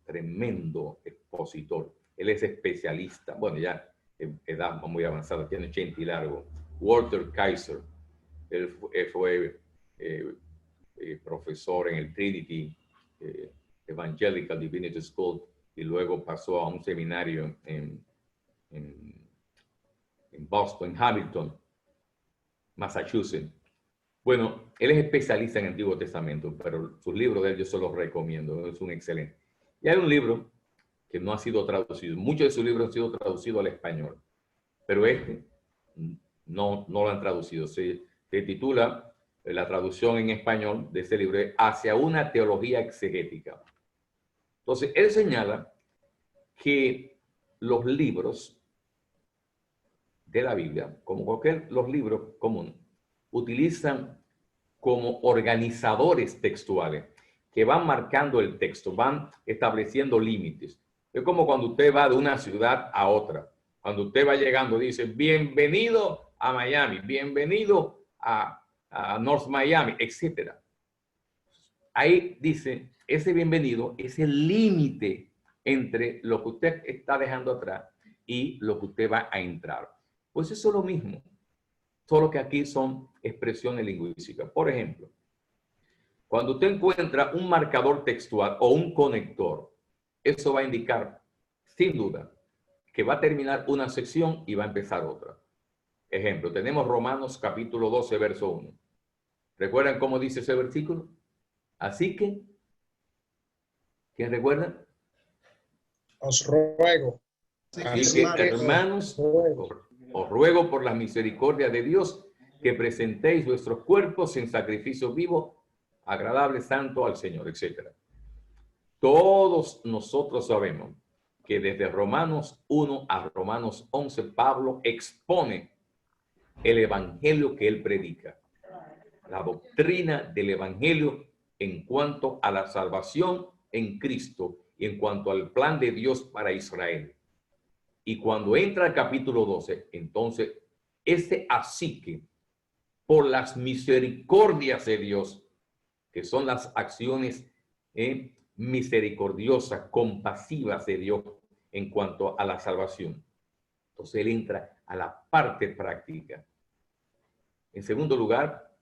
tremendo expositor. Él es especialista, bueno, ya en edad muy avanzada, tiene 80 y largo. Walter Kaiser. Él fue profesor en el Trinity Evangelical Divinity School y luego pasó a un seminario en Boston, en Hamilton, Massachusetts. Bueno, él es especialista en Antiguo Testamento, pero sus libros de él yo se los recomiendo, es un excelente. Y hay un libro que no ha sido traducido, muchos de sus libros han sido traducidos al español, pero este no lo han traducido. Se titula, la traducción en español de este libro, Hacia una teología exegética. Entonces, él señala que los libros de la Biblia, como los libros comunes, utilizan como organizadores textuales que van marcando el texto, van estableciendo límites. Es como cuando usted va de una ciudad a otra. Cuando usted va llegando, dice, bienvenido a Miami, bienvenido a North Miami, etc. Ahí dice, ese bienvenido es el límite entre lo que usted está dejando atrás y lo que usted va a entrar. Pues eso es lo mismo, solo que aquí son expresiones lingüísticas. Por ejemplo, cuando usted encuentra un marcador textual o un conector, eso va a indicar, sin duda, que va a terminar una sección y va a empezar otra. Ejemplo, tenemos Romanos capítulo 12, verso 1. ¿Recuerdan cómo dice ese versículo? Así que, ¿quién recuerda? Os ruego. Así que, hermanos, os ruego por la misericordia de Dios que presentéis vuestros cuerpos en sacrificio vivo, agradable, santo al Señor, etc. Todos nosotros sabemos que desde Romanos 1 a Romanos 11, Pablo expone el evangelio que él predica, la doctrina del evangelio en cuanto a la salvación en Cristo y en cuanto al plan de Dios para Israel. Y cuando entra al capítulo 12, entonces ese así que por las misericordias de Dios, que son las acciones misericordiosas, compasivas de Dios en cuanto a la salvación. Entonces él entra a la parte práctica. En segundo lugar,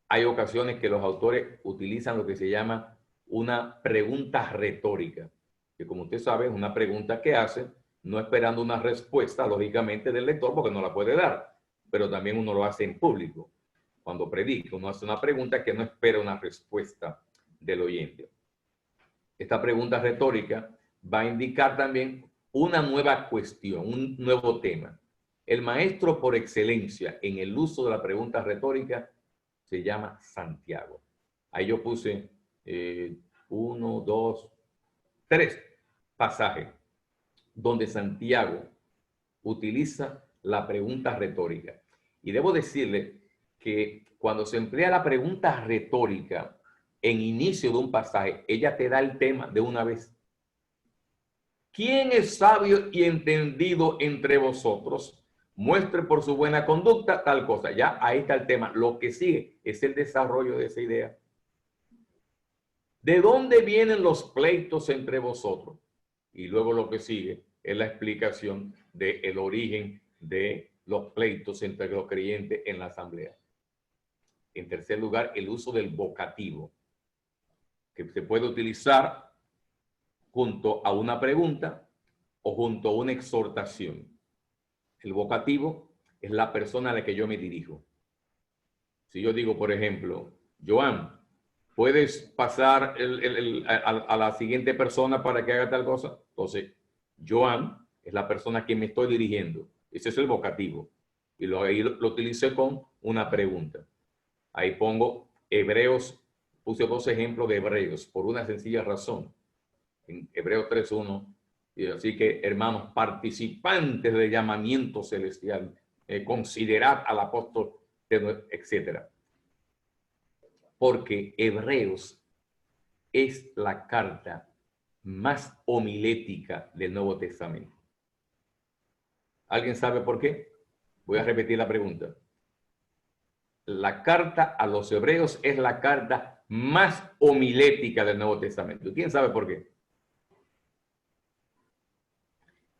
hay ocasiones que los autores utilizan lo que se llama una pregunta retórica, que como usted sabe es una pregunta que hace no esperando una respuesta, lógicamente, del lector, porque no la puede dar, pero también uno lo hace en público. Cuando predica, uno hace una pregunta que no espera una respuesta del oyente. Esta pregunta retórica va a indicar también una nueva cuestión, un nuevo tema. El maestro por excelencia en el uso de la pregunta retórica se llama Santiago. Ahí yo puse 1, 2, 3 pasajes donde Santiago utiliza la pregunta retórica. Y debo decirle que cuando se emplea la pregunta retórica en inicio de un pasaje, ella te da el tema de una vez. ¿Quién es sabio y entendido entre vosotros? Muestre por su buena conducta tal cosa. Ya ahí está el tema. Lo que sigue es el desarrollo de esa idea. ¿De dónde vienen los pleitos entre vosotros? Y luego lo que sigue es la explicación del origen de los pleitos entre los creyentes en la asamblea. En tercer lugar, el uso del vocativo, que se puede utilizar junto a una pregunta o junto a una exhortación. El vocativo es la persona a la que yo me dirijo. Si yo digo, por ejemplo, Joan, ¿puedes pasar a la siguiente persona para que haga tal cosa? Entonces, Joan es la persona a quien me estoy dirigiendo. Ese es el vocativo. Y ahí lo utilicé con una pregunta. Ahí pongo Hebreos, puse 2 ejemplos de Hebreos por una sencilla razón. En Hebreos 3:1. Así que, hermanos, participantes del llamamiento celestial, considerad al apóstol, etcétera. Porque Hebreos es la carta más homilética del Nuevo Testamento. ¿Alguien sabe por qué? Voy a repetir la pregunta. La carta a los Hebreos es la carta más homilética del Nuevo Testamento. ¿Quién sabe por qué?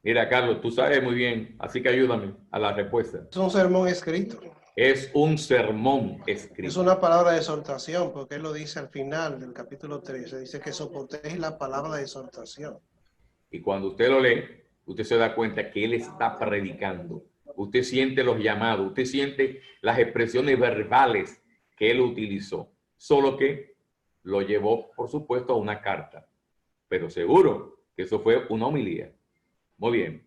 Mira, Carlos, tú sabes muy bien, así que ayúdame a la respuesta. Es un sermón escrito. Es un sermón escrito. Es una palabra de exhortación, porque él lo dice al final del capítulo 13. Dice que soportéis la palabra de exhortación. Y cuando usted lo lee, usted se da cuenta que él está predicando. Usted siente los llamados, usted siente las expresiones verbales que él utilizó. Solo que lo llevó, por supuesto, a una carta. Pero seguro que eso fue una homilía. Muy bien.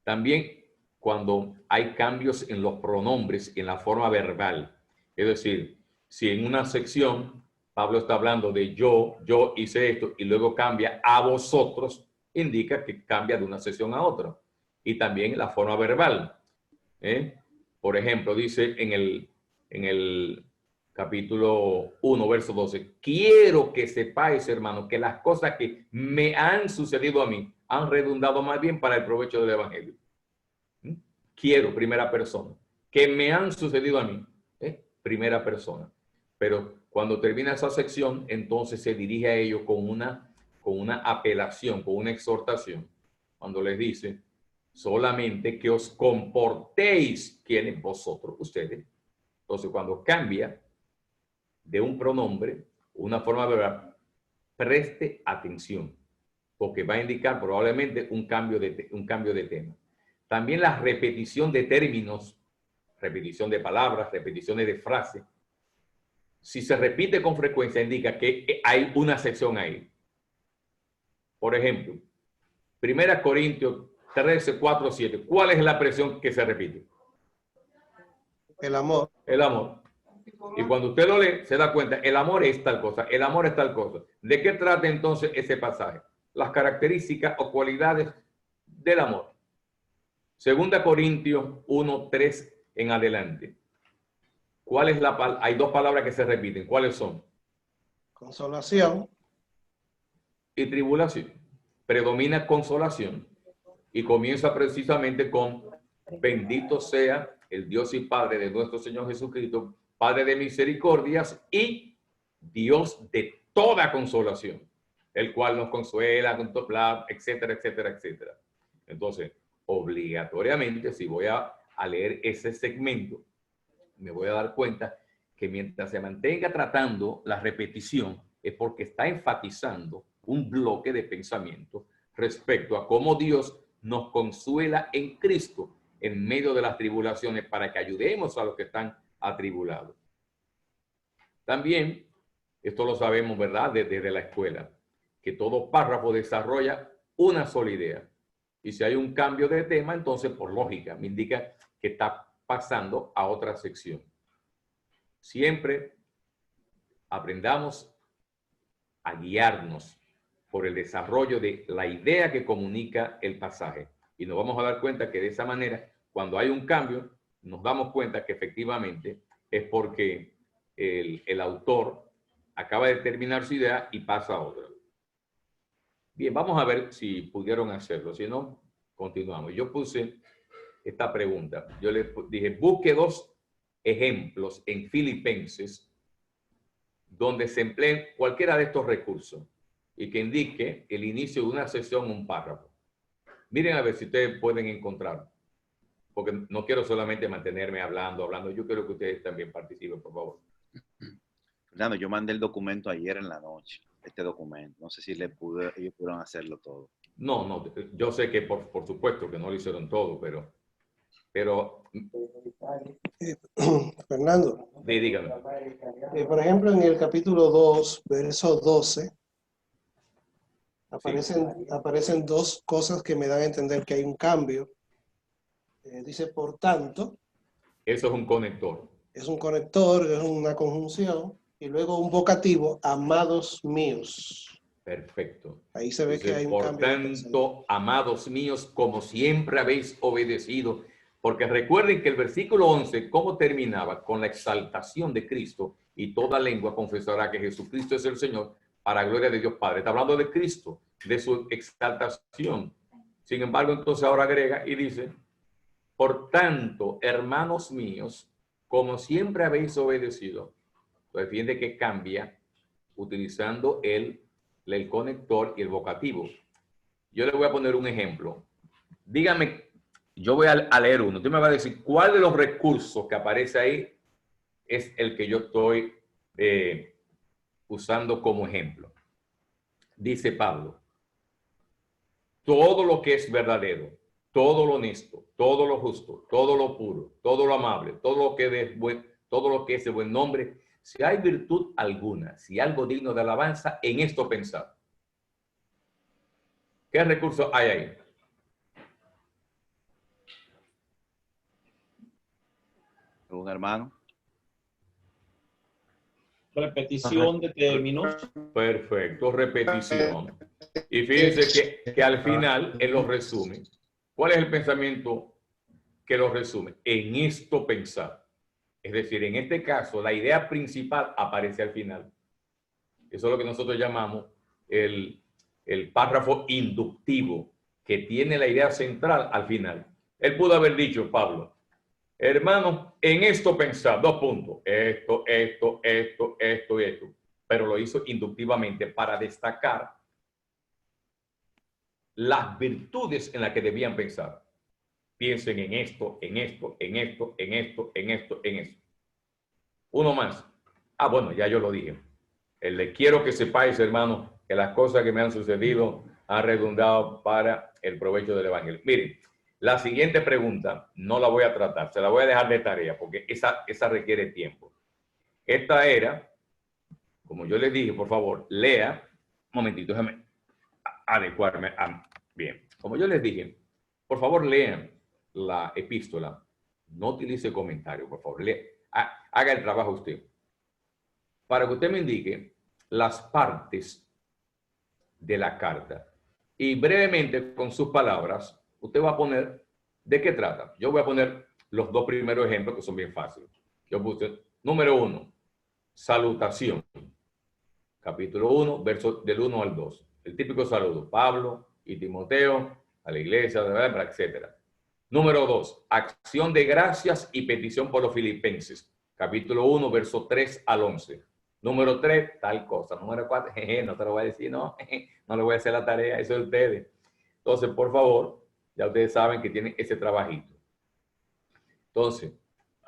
También cuando hay cambios en los pronombres, en la forma verbal. Es decir, si en una sección Pablo está hablando de yo hice esto y luego cambia a vosotros, indica que cambia de una sección a otra. Y también la forma verbal. Por ejemplo, dice en el capítulo 1, verso 12, quiero que sepáis, hermanos, que las cosas que me han sucedido a mí han redundado más bien para el provecho del evangelio. Quiero, primera persona, que me han sucedido a mí, primera persona. Pero cuando termina esa sección, entonces se dirige a ellos con una apelación, con una exhortación, cuando les dice, solamente que os comportéis, ¿quiénes? Vosotros, ustedes. Entonces, cuando cambia de un pronombre, una forma verbal, preste atención, porque va a indicar probablemente un cambio de tema. También la repetición de términos, repetición de palabras, repeticiones de frases. Si se repite con frecuencia, indica que hay una sección ahí. Por ejemplo, 1 Corintios 13, 4, 7. ¿Cuál es la expresión que se repite? El amor. El amor. Y cuando usted lo lee, se da cuenta, el amor es tal cosa, el amor es tal cosa. ¿De qué trata entonces ese pasaje? Las características o cualidades del amor. 2 Corintios 1, 3 en adelante. ¿Cuál es hay 2 palabras que se repiten. ¿Cuáles son? Consolación. Y tribulación. Predomina consolación. Y comienza precisamente con bendito sea el Dios y Padre de nuestro Señor Jesucristo, Padre de misericordias y Dios de toda consolación, el cual nos consuela, contempla, etcétera, etcétera, etcétera. Entonces, obligatoriamente, si voy a leer ese segmento, me voy a dar cuenta que mientras se mantenga tratando la repetición, es porque está enfatizando un bloque de pensamiento respecto a cómo Dios nos consuela en Cristo en medio de las tribulaciones para que ayudemos a los que están atribulados. También, esto lo sabemos, ¿verdad? Desde la escuela, que todo párrafo desarrolla una sola idea. Y si hay un cambio de tema, entonces por lógica me indica que está pasando a otra sección. Siempre aprendamos a guiarnos por el desarrollo de la idea que comunica el pasaje. Y nos vamos a dar cuenta que de esa manera, cuando hay un cambio, nos damos cuenta que efectivamente es porque el autor acaba de terminar su idea y pasa a otra. Bien, vamos a ver si pudieron hacerlo. Si no, continuamos. Yo puse esta pregunta. Yo le dije, busque 2 ejemplos en Filipenses donde se empleen cualquiera de estos recursos y que indique el inicio de una sesión, un párrafo. Miren a ver si ustedes pueden encontrar, porque no quiero solamente mantenerme hablando. Yo quiero que ustedes también participen, por favor. Fernando, yo mandé el documento ayer en la noche, este documento. No sé si ellos pudieron hacerlo todo. No, yo sé que por supuesto que no lo hicieron todo, pero Fernando, dígame. por ejemplo, en el capítulo 2, verso 12, aparecen 2 cosas que me dan a entender que hay un cambio. Dice, por tanto. Eso es un conector. Es un conector, es una conjunción. Y luego un vocativo, amados míos. Perfecto. Ahí se ve que hay un cambio. Por tanto, amados míos, como siempre habéis obedecido, porque recuerden que el versículo 11, ¿cómo terminaba? Con la exaltación de Cristo, y toda lengua confesará que Jesucristo es el Señor, para gloria de Dios Padre. Está hablando de Cristo, de su exaltación. Sin embargo, entonces ahora agrega y dice, por tanto, hermanos míos, como siempre habéis obedecido. Entonces, fíjense que cambia utilizando el conector y el vocativo. Yo le voy a poner un ejemplo. Dígame, yo voy a leer uno. Usted me va a decir cuál de los recursos que aparece ahí es el que yo estoy usando como ejemplo. Dice Pablo, todo lo que es verdadero, todo lo honesto, todo lo justo, todo lo puro, todo lo amable, todo lo que es de buen nombre, si hay virtud alguna, si algo digno de alabanza, en esto pensad. ¿Qué recursos hay ahí? ¿Un hermano? Repetición de términos. Perfecto, repetición. Y fíjense que al final él lo resume. ¿Cuál es el pensamiento que lo resume? En esto pensar. Es decir, en este caso, la idea principal aparece al final. Eso es lo que nosotros llamamos el párrafo inductivo, que tiene la idea central al final. Él pudo haber dicho, Pablo, hermanos, en esto pensar, 2 puntos, esto y esto, pero lo hizo inductivamente para destacar las virtudes en las que debían pensar. Piensen en esto, en esto, en esto, en esto, en esto, en esto. Uno más. Ah, bueno, ya yo lo dije. Le quiero que sepáis, hermanos, que las cosas que me han sucedido han redundado para el provecho del evangelio. Miren, la siguiente pregunta no la voy a tratar, se la voy a dejar de tarea porque esa requiere tiempo. Esta era, como yo les dije, por favor, lea, un momentito, déjame adecuarme. Bien, como yo les dije, por favor, lean la epístola, no utilice comentarios, por favor, haga el trabajo usted. Para que usted me indique las partes de la carta. Y brevemente, con sus palabras, usted va a poner de qué trata. Yo voy a poner los 2 primeros ejemplos que son bien fáciles. Yo puse, número 1, salutación. Capítulo 1, versos del 1 al 2. El típico saludo, Pablo y Timoteo, a la iglesia, etc. Número 2, acción de gracias y petición por los filipenses. Capítulo 1, verso 3 al 11. Número 3, tal cosa. Número 4, no te lo voy a decir, no le voy a hacer la tarea, eso es de ustedes. Entonces, por favor, ya ustedes saben que tienen ese trabajito. Entonces,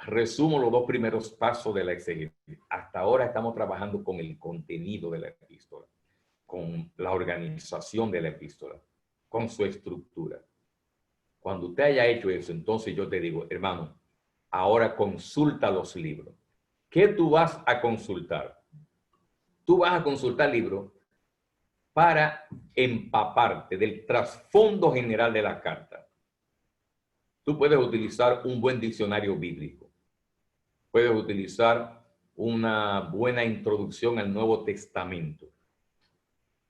resumo los 2 primeros pasos de la exégesis. Hasta ahora estamos trabajando con el contenido de la epístola, con la organización de la epístola, con su estructura. Cuando usted haya hecho eso, entonces yo te digo, hermano, ahora consulta los libros. ¿Qué tú vas a consultar? Tú vas a consultar libros para empaparte del trasfondo general de la carta. Tú puedes utilizar un buen diccionario bíblico. Puedes utilizar una buena introducción al Nuevo Testamento.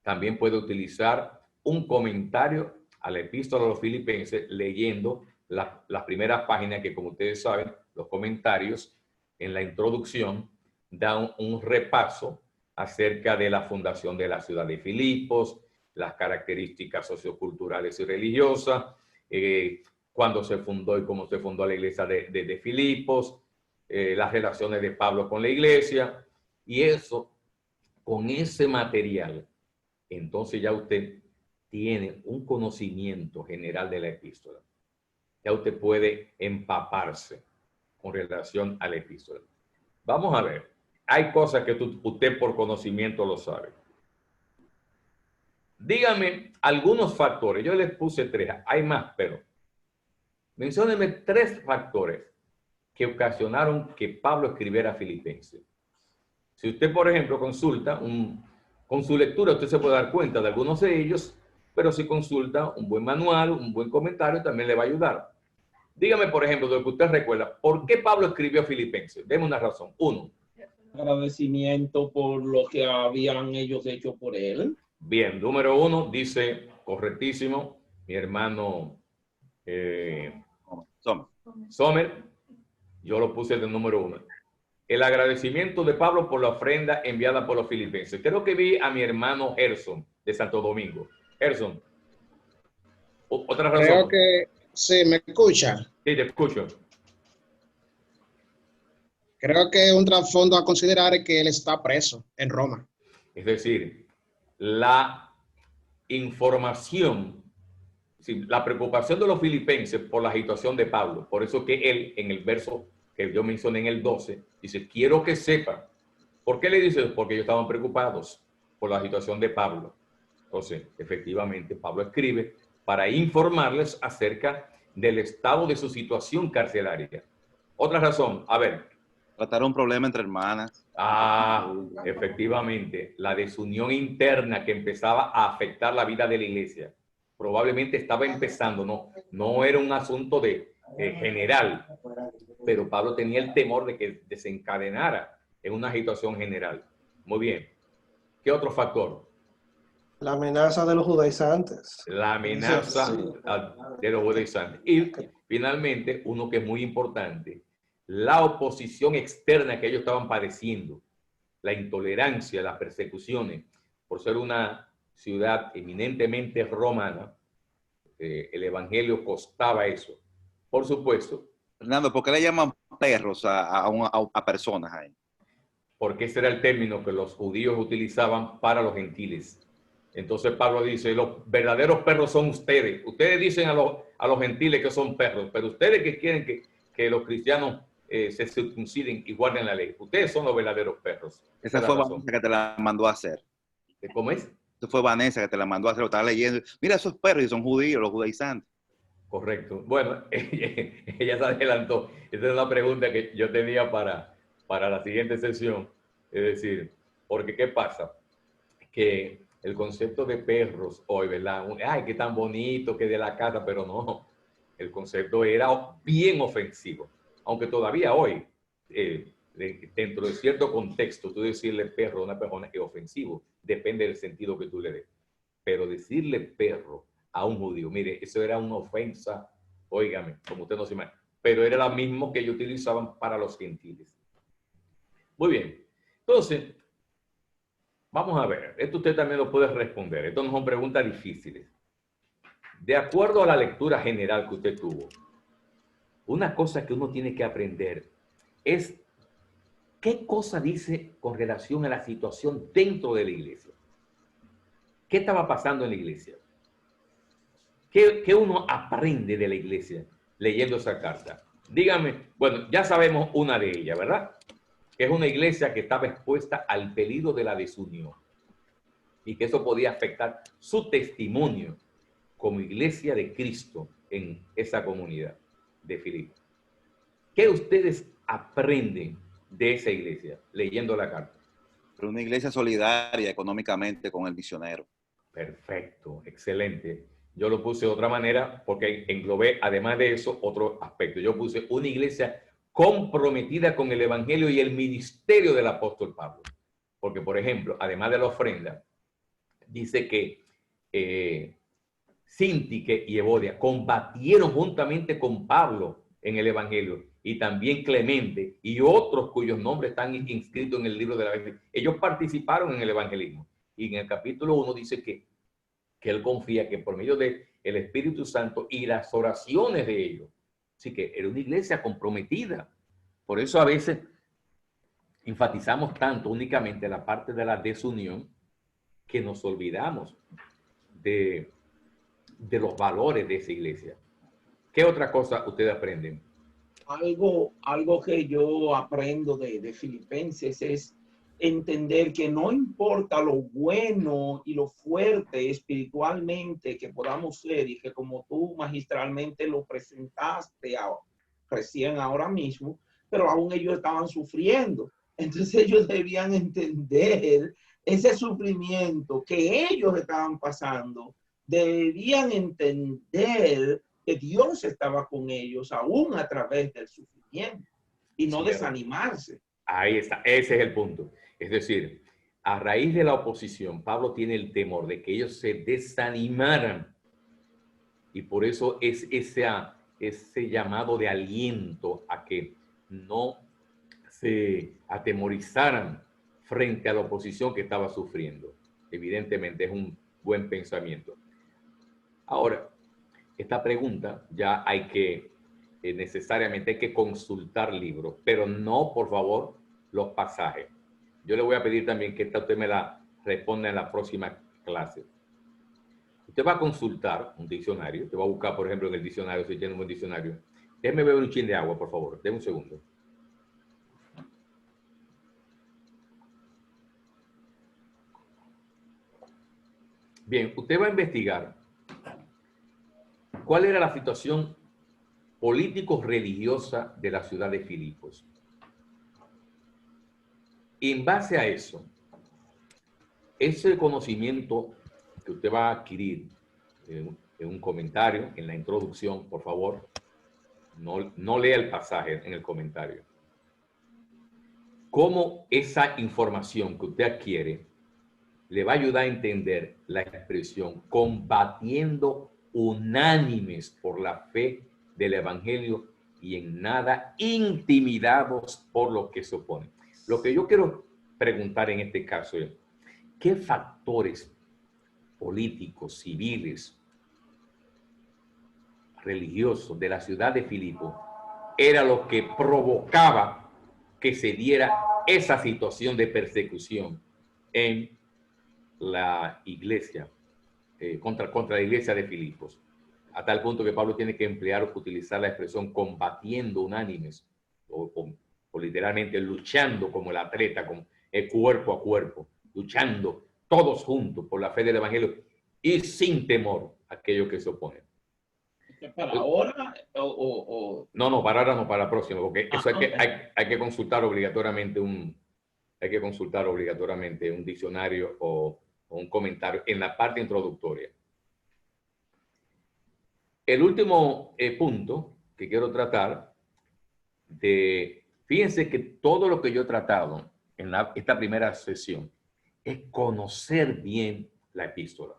también puede utilizar un comentario a la epístola a los filipenses leyendo las primeras páginas que, como ustedes saben, los comentarios en la introducción dan un repaso acerca de la fundación de la ciudad de Filipos, las características socioculturales y religiosas, cuándo se fundó y cómo se fundó la iglesia de Filipos, las relaciones de Pablo con la iglesia, y eso, con ese material, entonces ya usted tiene un conocimiento general de la epístola. Ya usted puede empaparse con relación a la epístola. Vamos a ver. Hay cosas que usted por conocimiento lo sabe. Dígame algunos factores. Yo les puse 3. Hay más, pero menciónenme 3 factores que ocasionaron que Pablo escribiera Filipenses. Si usted, por ejemplo, consulta, con su lectura, usted se puede dar cuenta de algunos de ellos, pero si consulta un buen manual, un buen comentario, también le va a ayudar. Dígame, por ejemplo, de lo que usted recuerda, ¿por qué Pablo escribió Filipenses? Deme una razón. 1. Agradecimiento por lo que habían ellos hecho por él. Bien, número 1, dice, correctísimo, mi hermano Sommer, yo lo puse de número 1. El agradecimiento de Pablo por la ofrenda enviada por los filipenses. Creo que vi a mi hermano Gerson de Santo Domingo. Gerson, otra razón. Creo que sí, me escucha. Sí, te escucho. Creo que un trasfondo a considerar es que él está preso en Roma. Es decir, la información, la preocupación de los filipenses por la situación de Pablo. Por eso que él, en el verso que yo mencioné en el 12, dice, quiero que sepan. ¿Por qué le dice? Porque ellos estaban preocupados por la situación de Pablo. Entonces, efectivamente, Pablo escribe para informarles acerca del estado de su situación carcelaria. Otra razón, a ver. Tratar un problema entre hermanas. Efectivamente, la desunión interna que empezaba a afectar la vida de la iglesia. Probablemente estaba empezando, no era un asunto general, pero Pablo tenía el temor de que desencadenara en una situación general. Muy bien. ¿Qué otro factor? La amenaza de los judaizantes. La amenaza de los judaizantes. Y finalmente, uno que es muy importante, la oposición externa que ellos estaban padeciendo, la intolerancia, las persecuciones, por ser una ciudad eminentemente romana, el evangelio costaba eso. Por supuesto. Fernando, ¿por qué le llaman perros a personas ahí? Porque ese era el término que los judíos utilizaban para los gentiles. Entonces Pablo dice, los verdaderos perros son ustedes. Ustedes dicen a los gentiles que son perros, pero ustedes que quieren que los cristianos se circunciden y guarden la ley. Ustedes son los verdaderos perros. Esa fue Vanessa que te la mandó a hacer. ¿Cómo es? Esa fue Vanessa que te la mandó a hacer, lo estaba leyendo. Mira esos perros y son judíos, los judaizantes. Correcto. Bueno, ella se adelantó. Esa es una pregunta que yo tenía para la siguiente sesión. Es decir, porque ¿qué pasa? Que el concepto de perros hoy, ¿verdad? Ay, qué tan bonito, que de la casa, pero no. El concepto era bien ofensivo. Aunque todavía hoy, dentro de cierto contexto, tú decirle perro a una persona es ofensivo. Depende del sentido que tú le des. Pero decirle perro a un judío, mire, eso era una ofensa, óigame, como usted no se imagina. Pero era la misma que ellos utilizaban para los gentiles. Muy bien. Entonces, vamos a ver. Esto usted también lo puede responder. Esto no son preguntas difíciles. De acuerdo a la lectura general que usted tuvo, una cosa que uno tiene que aprender es qué cosa dice con relación a la situación dentro de la iglesia. ¿Qué estaba pasando en la iglesia? ¿Qué uno aprende de la iglesia leyendo esa carta? Dígame, bueno, ya sabemos una de ellas, ¿verdad? Que es una iglesia que estaba expuesta al peligro de la desunión y que eso podía afectar su testimonio como iglesia de Cristo en esa comunidad de Filipos. ¿Qué ustedes aprenden de esa iglesia leyendo la carta? Pero una iglesia solidaria económicamente con el misionero. Perfecto, excelente. Yo lo puse de otra manera porque englobé, además de eso, otro aspecto. Yo puse una iglesia comprometida con el evangelio y el ministerio del apóstol Pablo. Porque, por ejemplo, además de la ofrenda, dice que Síntique y Evodia combatieron juntamente con Pablo en el Evangelio, y también Clemente y otros cuyos nombres están inscritos en el libro de la Biblia. Ellos participaron en el evangelismo. Y en el capítulo 1 dice que él confía que por medio del Espíritu Santo y las oraciones de ellos. Así que era una iglesia comprometida. Por eso a veces enfatizamos tanto únicamente la parte de la desunión que nos olvidamos de los valores de esa iglesia. ¿Qué otra cosa ustedes aprenden? Algo que yo aprendo de Filipenses es entender que no importa lo bueno y lo fuerte espiritualmente que podamos ser, y que como tú magistralmente lo presentaste recién ahora mismo, pero aún ellos estaban sufriendo. Entonces ellos debían entender ese sufrimiento que ellos estaban pasando, debían entender que Dios estaba con ellos aún a través del sufrimiento y no desanimarse. Ahí está, ese es el punto. Es decir, a raíz de la oposición, Pablo tiene el temor de que ellos se desanimaran, y por eso es ese llamado de aliento a que no se atemorizaran frente a la oposición que estaba sufriendo. Evidentemente es un buen pensamiento. Ahora, esta pregunta ya hay que, necesariamente hay que consultar libros, pero no, por favor, los pasajes. Yo le voy a pedir también que usted me la responda en la próxima clase. Usted va a consultar un diccionario, usted va a buscar, por ejemplo, en el diccionario, si tiene un buen diccionario. Déjeme beber un chin de agua, por favor. Déme un segundo. Bien, usted va a investigar cuál era la situación político-religiosa de la ciudad de Filipos. Y en base a eso, ese conocimiento que usted va a adquirir en un comentario, en la introducción, por favor, no lea el pasaje en el comentario. Cómo esa información que usted adquiere le va a ayudar a entender la expresión combatiendo unánimes por la fe del Evangelio y en nada intimidados por lo que se opone. Lo que yo quiero preguntar en este caso es, ¿qué factores políticos, civiles, religiosos de la ciudad de Filipos era lo que provocaba que se diera esa situación de persecución en la iglesia, contra la iglesia de Filipos? A tal punto que Pablo tiene que utilizar la expresión combatiendo unánimes, o literalmente luchando como el atleta, con el cuerpo a cuerpo, luchando todos juntos por la fe del Evangelio y sin temor a aquello que se opone. ¿Para ahora No, para ahora no, para la próxima, porque eso hay que consultar obligatoriamente un diccionario o un comentario en la parte introductoria. El último punto que quiero tratar, fíjense que todo lo que yo he tratado en esta primera sesión es conocer bien la epístola.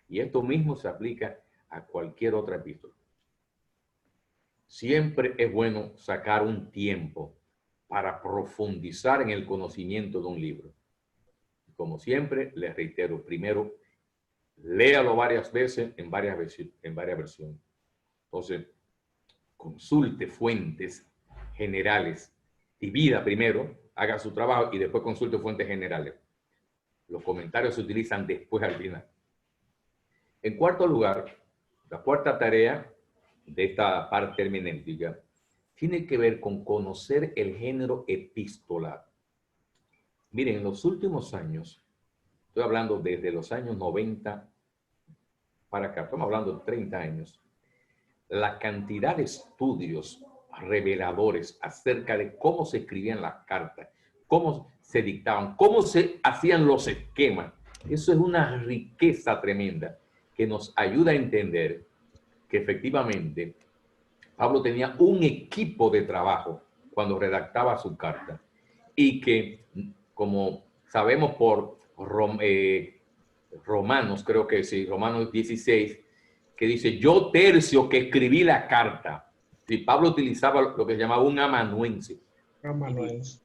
Y esto mismo se aplica a cualquier otra epístola. Siempre es bueno sacar un tiempo para profundizar en el conocimiento de un libro. Como siempre, les reitero, primero, léalo varias veces en varias versiones. Entonces, consulte fuentes generales, divida primero, haga su trabajo y después consulte fuentes generales. Los comentarios se utilizan después al final. En cuarto lugar, la cuarta tarea de esta parte hermenéutica tiene que ver con conocer el género epistolar. Miren, en los últimos años, estoy hablando desde los años 90 para acá, estamos hablando de 30 años, la cantidad de estudios reveladores acerca de cómo se escribían las cartas, cómo se dictaban, cómo se hacían los esquemas, eso es una riqueza tremenda que nos ayuda a entender que efectivamente Pablo tenía un equipo de trabajo cuando redactaba su carta y que, como sabemos por Romanos, creo que sí, Romanos 16, que dice, yo Tercio que escribí la carta. Si Pablo utilizaba lo que se llamaba un amanuense.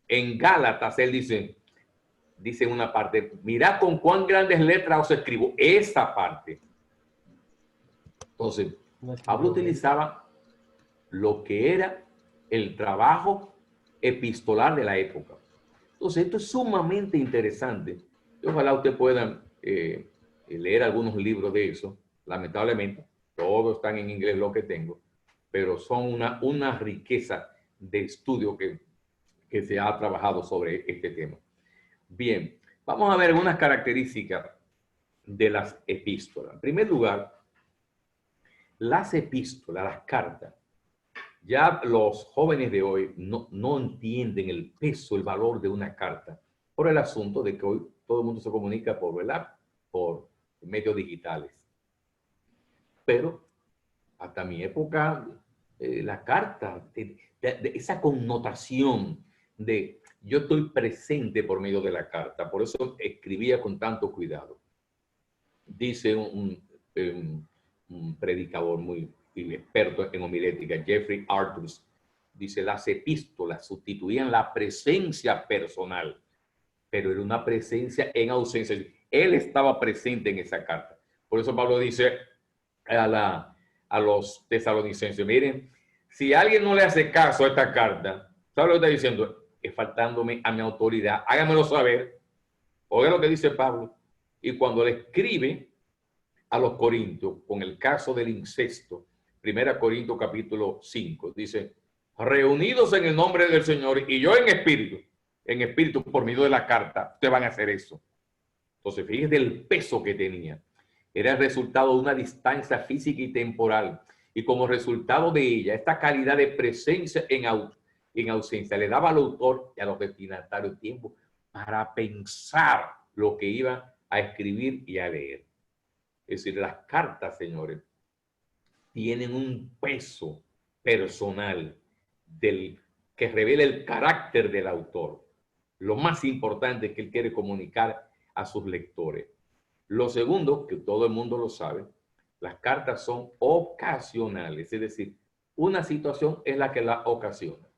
En Gálatas él dice en una parte, mirad con cuán grandes letras os escribo esa parte. Entonces, Pablo utilizaba lo que era el trabajo epistolar de la época. Entonces, esto es sumamente interesante. Y ojalá usted pueda leer algunos libros de eso. Lamentablemente, todos están en inglés lo que tengo, pero son una riqueza de estudio que se ha trabajado sobre este tema. Bien, vamos a ver algunas características de las epístolas. En primer lugar, las epístolas, las cartas, ya los jóvenes de hoy no entienden el peso, el valor de una carta, por el asunto de que hoy todo el mundo se comunica por medios digitales. Pero hasta mi época, la carta, esa connotación de yo estoy presente por medio de la carta, por eso escribía con tanto cuidado. Dice un predicador muy experto en homilética, Jeffrey Arthurs, dice, las epístolas sustituían la presencia personal, pero era una presencia en ausencia. Él estaba presente en esa carta. Por eso Pablo dice a los tesalonicenses, miren, si alguien no le hace caso a esta carta, ¿sabe lo que está diciendo? Es faltándome a mi autoridad, háganmelo saber. Oiga lo que dice Pablo. Y cuando le escribe a los corintios con el caso del incesto, 1 Corintios capítulo 5, dice, reunidos en el nombre del Señor y yo en espíritu por medio de la carta, ustedes van a hacer eso. Entonces, fíjense el peso que tenía. Era el resultado de una distancia física y temporal. Y como resultado de ella, esta calidad de presencia en ausencia le daba al autor y a los destinatarios tiempo para pensar lo que iba a escribir y a leer. Es decir, las cartas, señores, tienen un peso personal que revela el carácter del autor. Lo más importante es que él quiere comunicar a sus lectores. Lo segundo, que todo el mundo lo sabe, las cartas son ocasionales, es decir, una situación es la que la ocasiona.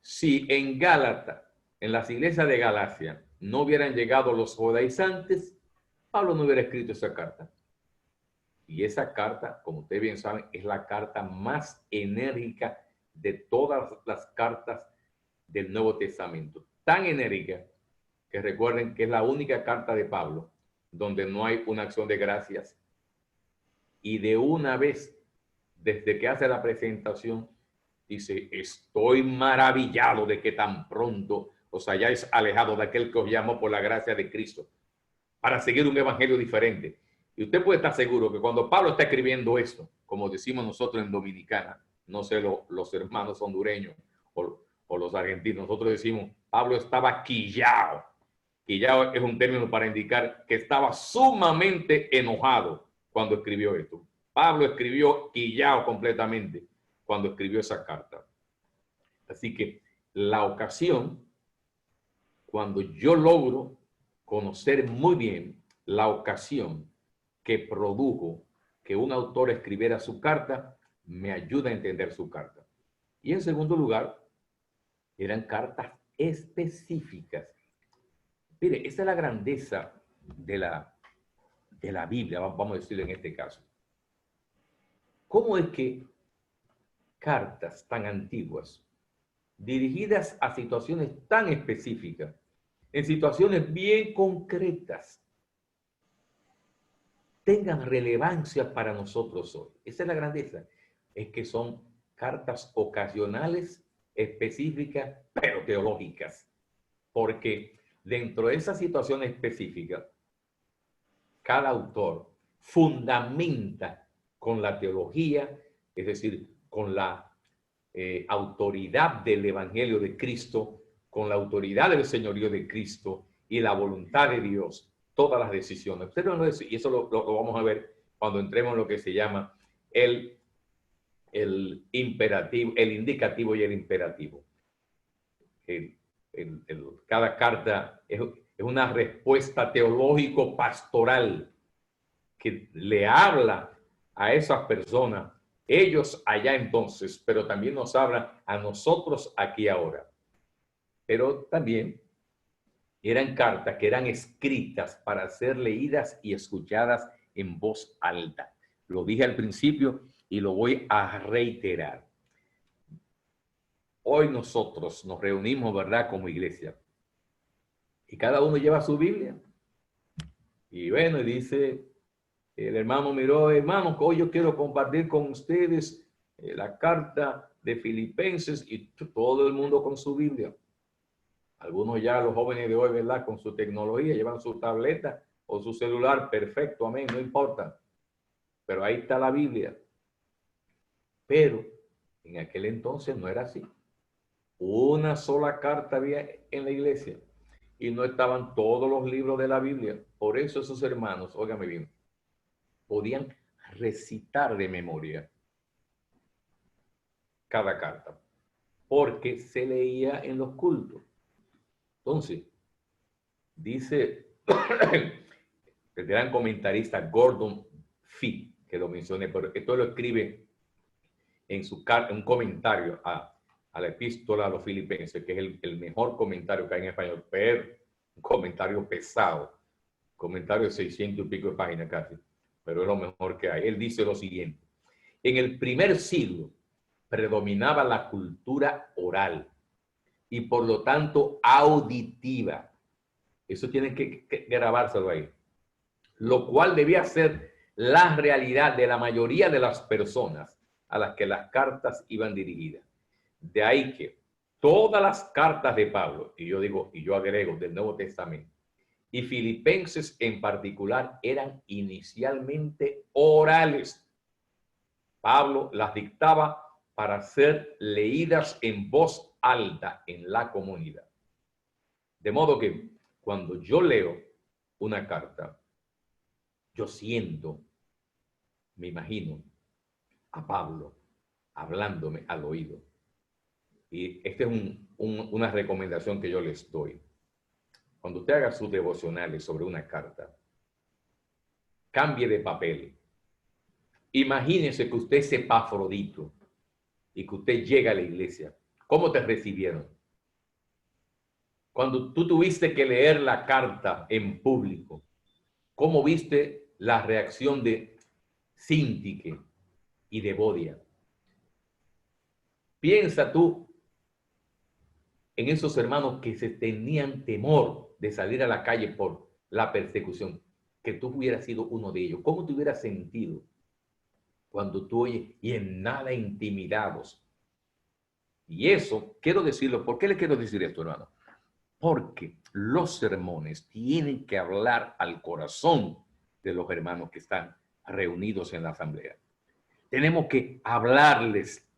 Si en Gálata, en las iglesias de Galacia, no hubieran llegado los judaizantes, Pablo no hubiera escrito esa carta. Y esa carta, como ustedes bien saben, es la carta más enérgica de todas las cartas del Nuevo Testamento. Tan enérgica que recuerden que es la única carta de Pablo donde no hay una acción de gracias. Y de una vez, desde que hace la presentación, dice, estoy maravillado de que tan pronto os hayáis alejado de aquel que os llamó por la gracia de Cristo para seguir un evangelio diferente. Y usted puede estar seguro que cuando Pablo está escribiendo esto, como decimos nosotros en Dominicana, no sé los hermanos hondureños o los argentinos, nosotros decimos, Pablo estaba quillao. Quillao es un término para indicar que estaba sumamente enojado cuando escribió esto. Pablo escribió quillao completamente cuando escribió esa carta. Así que la ocasión, cuando yo logro conocer muy bien la ocasión que produjo que un autor escribiera su carta, me ayuda a entender su carta. Y en segundo lugar, eran cartas específicas. Mire, esa es la grandeza de la Biblia, vamos a decirlo en este caso. ¿Cómo es que cartas tan antiguas, dirigidas a situaciones tan específicas, en situaciones bien concretas, tengan relevancia para nosotros hoy? Esa es la grandeza. Es que son cartas ocasionales, específicas, pero teológicas. Porque dentro de esa situación específica, cada autor fundamenta con la teología, es decir, con la autoridad del Evangelio de Cristo, con la autoridad del señorío de Cristo y la voluntad de Dios, todas las decisiones. Y eso lo vamos a ver cuando entremos en lo que se llama el imperativo, el indicativo y el imperativo. Cada carta Es una respuesta teológico-pastoral que le habla a esas personas, ellos allá entonces, pero también nos habla a nosotros aquí ahora. Pero también eran cartas que eran escritas para ser leídas y escuchadas en voz alta. Lo dije al principio y lo voy a reiterar. Hoy nosotros nos reunimos, ¿verdad?, como iglesia. Y cada uno lleva su Biblia. Y bueno, y dice, el hermano miró, hermano, hoy yo quiero compartir con ustedes la carta de Filipenses, y todo el mundo con su Biblia. Algunos ya, los jóvenes de hoy, ¿verdad?, con su tecnología, llevan su tableta o su celular, perfecto, amén, no importa. Pero ahí está la Biblia. Pero en aquel entonces no era así. Una sola carta había en la iglesia y no estaban todos los libros de la Biblia. Por eso esos hermanos, óigame bien, podían recitar de memoria cada carta, porque se leía en los cultos. Entonces, dice el gran comentarista Gordon Fee, que lo mencioné, pero esto lo escribe en su un comentario a la epístola a los Filipenses, que es el mejor comentario que hay en español, pero un comentario pesado, comentario de 600 y pico de páginas casi, pero es lo mejor que hay. Él dice lo siguiente: en el primer siglo predominaba la cultura oral y por lo tanto auditiva. Eso tiene que grabárselo ahí. Lo cual debía ser la realidad de la mayoría de las personas a las que las cartas iban dirigidas. De ahí que todas las cartas de Pablo, y yo digo, y yo agrego, del Nuevo Testamento, y Filipenses en particular, eran inicialmente orales. Pablo las dictaba para ser leídas en voz alta en la comunidad. De modo que cuando yo leo una carta, yo siento, me imagino a Pablo hablándome al oído. Y esta es una recomendación que yo les doy. Cuando usted haga sus devocionales sobre una carta, cambie de papel. Imagínese que usted es Epafrodito y que usted llega a la iglesia. ¿Cómo te recibieron? Cuando tú tuviste que leer la carta en público, ¿cómo viste la reacción de Síntique y de Bodia? Piensa tú en esos hermanos que se tenían temor de salir a la calle por la persecución, que tú hubieras sido uno de ellos. ¿Cómo te hubieras sentido cuando tú oyes y en nada intimidados? Y eso, quiero decirlo, ¿por qué le quiero decir esto, hermano? Porque los sermones tienen que hablar al corazón de los hermanos que están reunidos en la asamblea. Tenemos que hablarles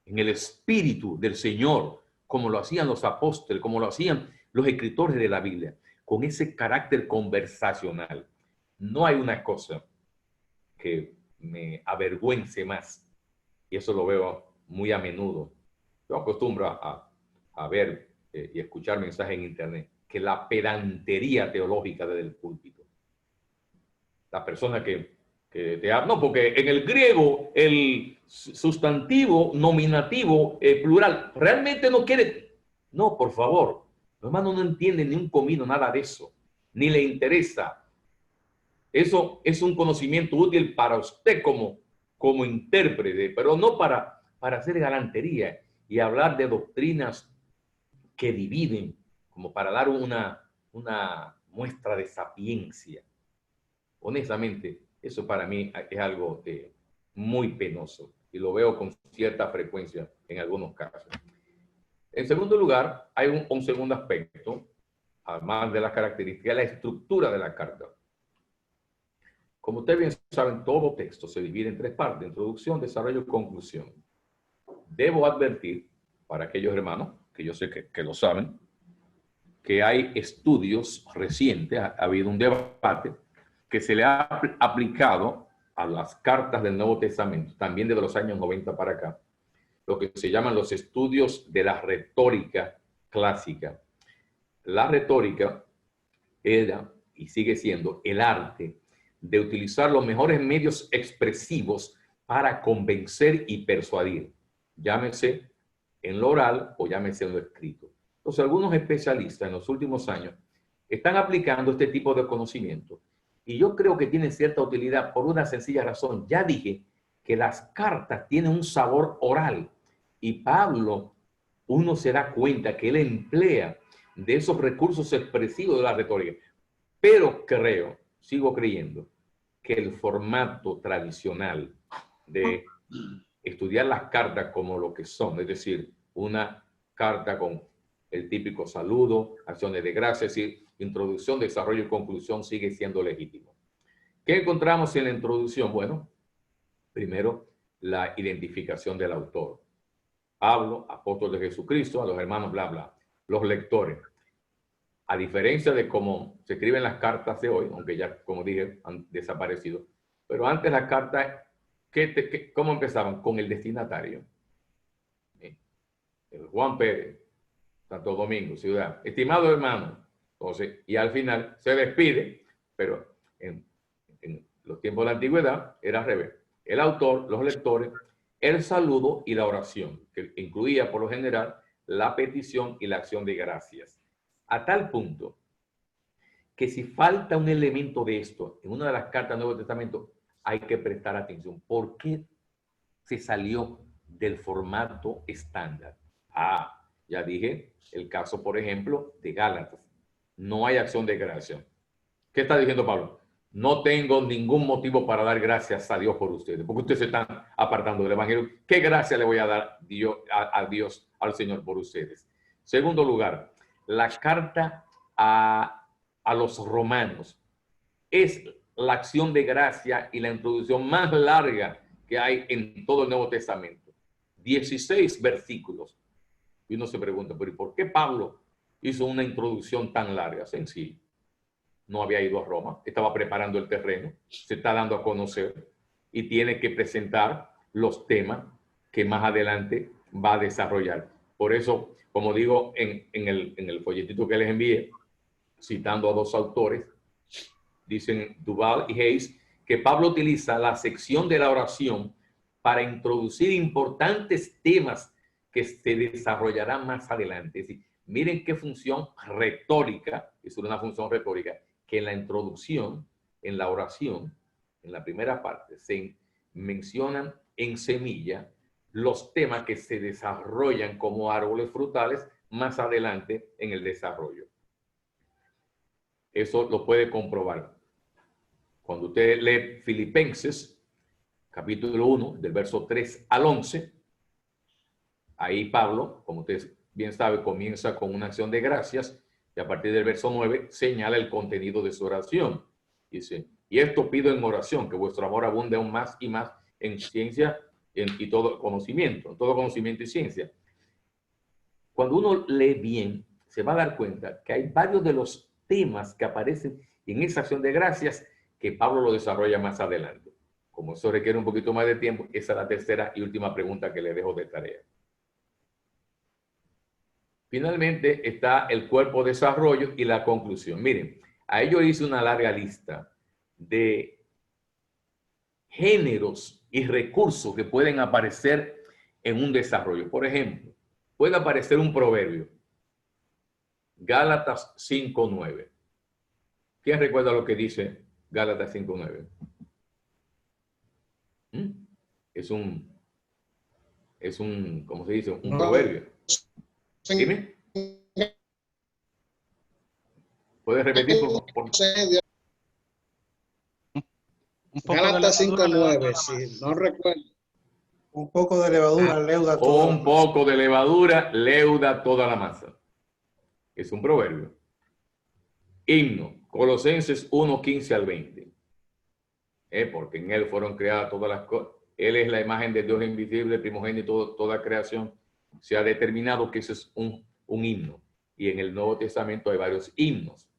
en el espíritu del Señor, como lo hacían los apóstoles, como lo hacían los escritores de la Biblia, con ese carácter conversacional. No hay una cosa que me avergüence más, y eso lo veo muy a menudo. Yo acostumbro a ver y escuchar mensajes en internet, que la pedantería teológica desde el púlpito. La persona que te habla, no, porque en el griego el sustantivo, nominativo, plural, realmente no quiere. No, por favor, los hermanos no entienden ni un comino, nada de eso, ni le interesa. Eso es un conocimiento útil para usted como intérprete, pero no para hacer galantería y hablar de doctrinas que dividen, como para dar una muestra de sapiencia. Honestamente, eso para mí es algo muy penoso y lo veo con cierta frecuencia en algunos casos. En segundo lugar, hay un segundo aspecto, además de las características, la estructura de la carta. Como ustedes bien saben, todo texto se divide en tres partes: introducción, desarrollo y conclusión. Debo advertir, para aquellos hermanos, que yo sé que lo saben, que hay estudios recientes, ha habido un debate que se le ha aplicado a las cartas del Nuevo Testamento, también desde los años 90 para acá, lo que se llaman los estudios de la retórica clásica. La retórica era y sigue siendo el arte de utilizar los mejores medios expresivos para convencer y persuadir, llámese en lo oral o llámese en lo escrito. Entonces, algunos especialistas en los últimos años están aplicando este tipo de conocimiento y yo creo que tienen cierta utilidad por una sencilla razón. Ya dije que las cartas tienen un sabor oral y Pablo, uno se da cuenta que él emplea de esos recursos expresivos de la retórica, pero creo, sigo creyendo, que el formato tradicional de estudiar las cartas como lo que son, es decir, una carta con el típico saludo, acciones de gracias, es decir, introducción, desarrollo y conclusión, sigue siendo legítimo. ¿Qué encontramos en la introducción? Bueno, primero, la identificación del autor. Pablo, apóstol de Jesucristo, a los hermanos, bla, bla. Los lectores. A diferencia de cómo se escriben las cartas de hoy, aunque ya, como dije, han desaparecido, pero antes las cartas, ¿cómo empezaban? Con el destinatario. El Juan Pérez, Santo Domingo, ciudad. Estimado hermano. Entonces, y al final se despide, pero en los tiempos de la antigüedad era al revés. El autor, los lectores, el saludo y la oración, que incluía por lo general la petición y la acción de gracias. A tal punto que si falta un elemento de esto en una de las cartas del Nuevo Testamento, hay que prestar atención. ¿Por qué se salió del formato estándar? Ah, ya dije, el caso, por ejemplo, de Gálatas. No hay acción de gracia. ¿Qué está diciendo Pablo? No tengo ningún motivo para dar gracias a Dios por ustedes, porque ustedes se están apartando del Evangelio. ¿Qué gracia le voy a dar a Dios, al Señor, por ustedes? Segundo lugar, la carta a los romanos es la acción de gracia y la introducción más larga que hay en todo el Nuevo Testamento. 16 versículos. Y uno se pregunta, ¿pero por qué Pablo hizo una introducción tan larga? Sencillo. No había ido a Roma, estaba preparando el terreno, se está dando a conocer y tiene que presentar los temas que más adelante va a desarrollar. Por eso, como digo en el folletito que les envié, citando a dos autores, dicen Duval y Hayes, que Pablo utiliza la sección de la oración para introducir importantes temas que se desarrollarán más adelante. Es decir, miren qué función retórica, es una función retórica, que en la introducción, en la oración, en la primera parte, se mencionan en semilla los temas que se desarrollan como árboles frutales más adelante en el desarrollo. Eso lo puede comprobar. Cuando usted lee Filipenses, capítulo 1, del verso 3 al 11, ahí Pablo, como usted bien sabe, comienza con una acción de gracias y a partir del verso 9 señala el contenido de su oración. Dice, y esto pido en oración, que vuestro amor abunde aún más y más en ciencia y todo conocimiento y ciencia. Cuando uno lee bien, se va a dar cuenta que hay varios de los temas que aparecen en esa acción de gracias que Pablo lo desarrolla más adelante. Como eso requiere un poquito más de tiempo, esa es la tercera y última pregunta que le dejo de tarea. Finalmente está el cuerpo de desarrollo y la conclusión. Miren, a ello hice una larga lista de géneros y recursos que pueden aparecer en un desarrollo. Por ejemplo, puede aparecer un proverbio. Gálatas 5:9. ¿Quién recuerda lo que dice Gálatas 5:9? Es un, ¿cómo se dice? Un proverbio. Dime. ¿Puedes repetir, por favor? Gálatas 5:9, sí, no recuerdo. Un poco de levadura leuda toda la masa. Un poco de levadura leuda toda la masa. Es un proverbio. Himno, Colosenses 1:15 al 20. Porque en él fueron creadas todas las cosas. Él es la imagen de Dios invisible, primogénito, toda creación. Se ha determinado que ese es un himno. Y en el Nuevo Testamento hay varios himnos.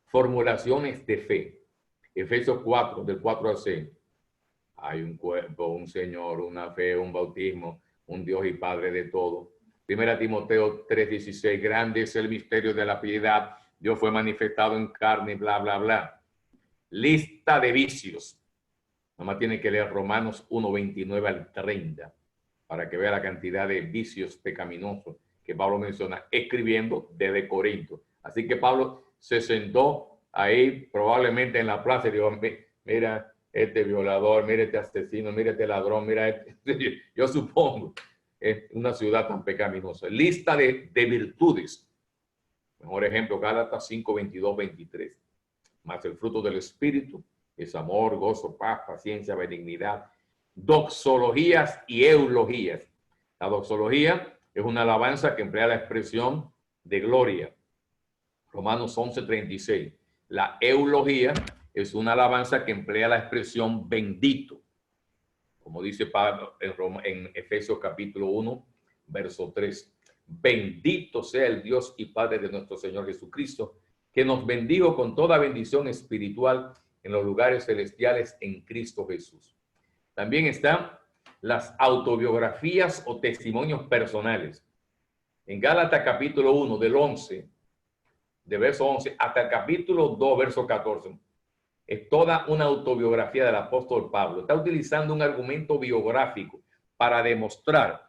Formulaciones de fe. Efesios 4, del 4 al 6. Hay un cuerpo, un Señor, una fe, un bautismo, un Dios y Padre de todo. Primera Timoteo 3:16, grande es el misterio de la piedad. Dios fue manifestado en carne, bla, bla, bla. Lista de vicios. Nomás tiene que leer Romanos 1:29 al 30 para que vea la cantidad de vicios pecaminosos que Pablo menciona escribiendo desde Corinto. Así que Pablo se sentó ahí probablemente en la plaza y dijo, mira este violador, mira este asesino, mira este ladrón, mira este. Yo supongo, es una ciudad tan pecaminosa. Lista de virtudes. Mejor ejemplo, Gálatas 5, 22, 23. Más el fruto del Espíritu es amor, gozo, paz, paciencia, benignidad, doxologías y eulogías. La doxología es una alabanza que emplea la expresión de gloria. Romanos 11:36. La eulogía es una alabanza que emplea la expresión bendito. Como dice Pablo en Efesios capítulo 1, verso 3. Bendito sea el Dios y Padre de nuestro Señor Jesucristo, que nos bendijo con toda bendición espiritual en los lugares celestiales en Cristo Jesús. También están las autobiografías o testimonios personales. En Gálatas capítulo 1, del 11, de verso 11 hasta el capítulo 2, verso 14, es toda una autobiografía del apóstol Pablo. Está utilizando un argumento biográfico para demostrar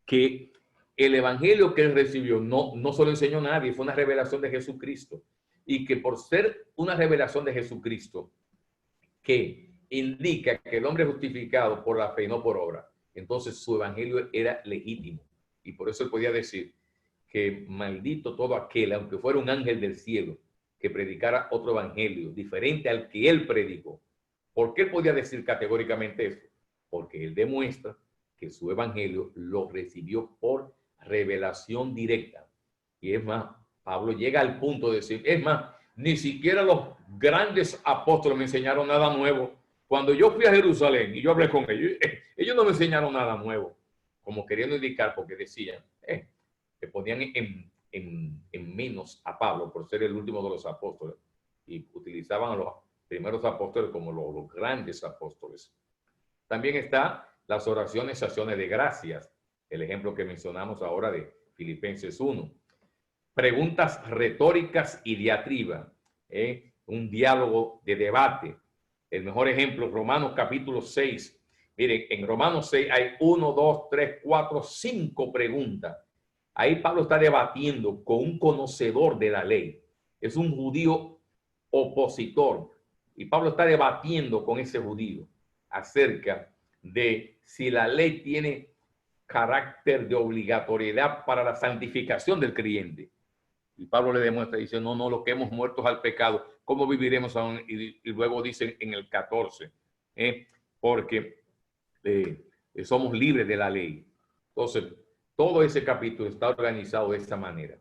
que el evangelio que él recibió no se lo enseñó a nadie, fue una revelación de Jesucristo. Y que por ser una revelación de Jesucristo, que indica que el hombre es justificado por la fe y no por obra, entonces su evangelio era legítimo. Y por eso él podía decir que maldito todo aquel, aunque fuera un ángel del cielo, que predicara otro evangelio diferente al que él predicó. ¿Por qué él podía decir categóricamente esto? Porque él demuestra que su evangelio lo recibió por revelación directa. Y es más, Pablo llega al punto de decir, es más, ni siquiera los grandes apóstoles me enseñaron nada nuevo. Cuando yo fui a Jerusalén y yo hablé con ellos, ellos no me enseñaron nada nuevo, como queriendo indicar, porque decían, que ponían en menos a Pablo por ser el último de los apóstoles y utilizaban a los primeros apóstoles como los grandes apóstoles. También está las oraciones, acciones de gracias, el ejemplo que mencionamos ahora de Filipenses 1. Preguntas retóricas y diatriba, un diálogo de debate. El mejor ejemplo, Romanos capítulo 6. Miren, en Romanos 6 hay 1, 2, 3, 4, 5 preguntas. Ahí Pablo está debatiendo con un conocedor de la ley. Es un judío opositor. Y Pablo está debatiendo con ese judío acerca de si la ley tiene carácter de obligatoriedad para la santificación del creyente. Y Pablo le demuestra, dice, no, los que hemos muerto al pecado, ¿cómo viviremos aún? Y luego dice en el 14, porque somos libres de la ley. Entonces, todo ese capítulo está organizado de esta manera.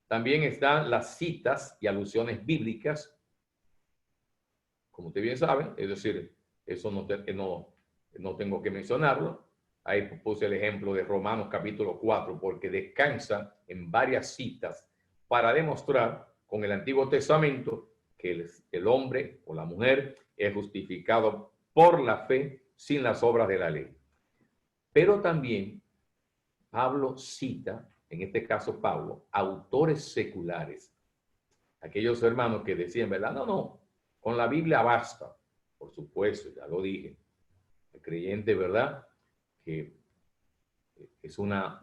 También están las citas y alusiones bíblicas, como usted bien sabe, es decir, eso no tengo que mencionarlo. Ahí puse el ejemplo de Romanos capítulo 4, porque descansa en varias citas para demostrar con el Antiguo Testamento que el hombre o la mujer es justificado por la fe sin las obras de la ley. Pero también Pablo cita, en este caso Pablo, autores seculares. Aquellos hermanos que decían, ¿verdad? No, con la Biblia basta. Por supuesto, ya lo dije. El creyente, ¿verdad? Que es una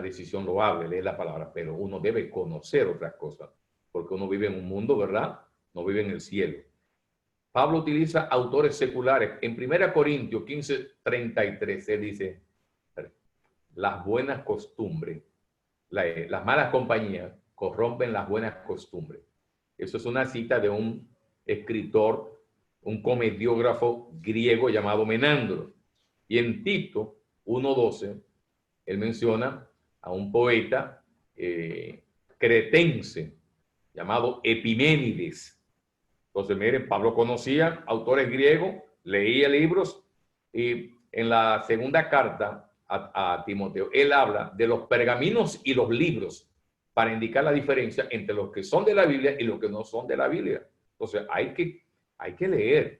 decisión loable, leer la palabra, pero uno debe conocer otras cosas, porque uno vive en un mundo, ¿verdad? No vive en el cielo. Pablo utiliza autores seculares. En 1 Corintios 15:33, él dice, las buenas costumbres, las malas compañías corrompen las buenas costumbres. Eso es una cita de un escritor, un comediógrafo griego llamado Menandro. Y en Tito 1:12, él menciona a un poeta cretense llamado Epiménides. Entonces, miren, Pablo conocía autores griegos, leía libros, y en la segunda carta a Timoteo, él habla de los pergaminos y los libros para indicar la diferencia entre los que son de la Biblia y los que no son de la Biblia. Entonces, hay que leer,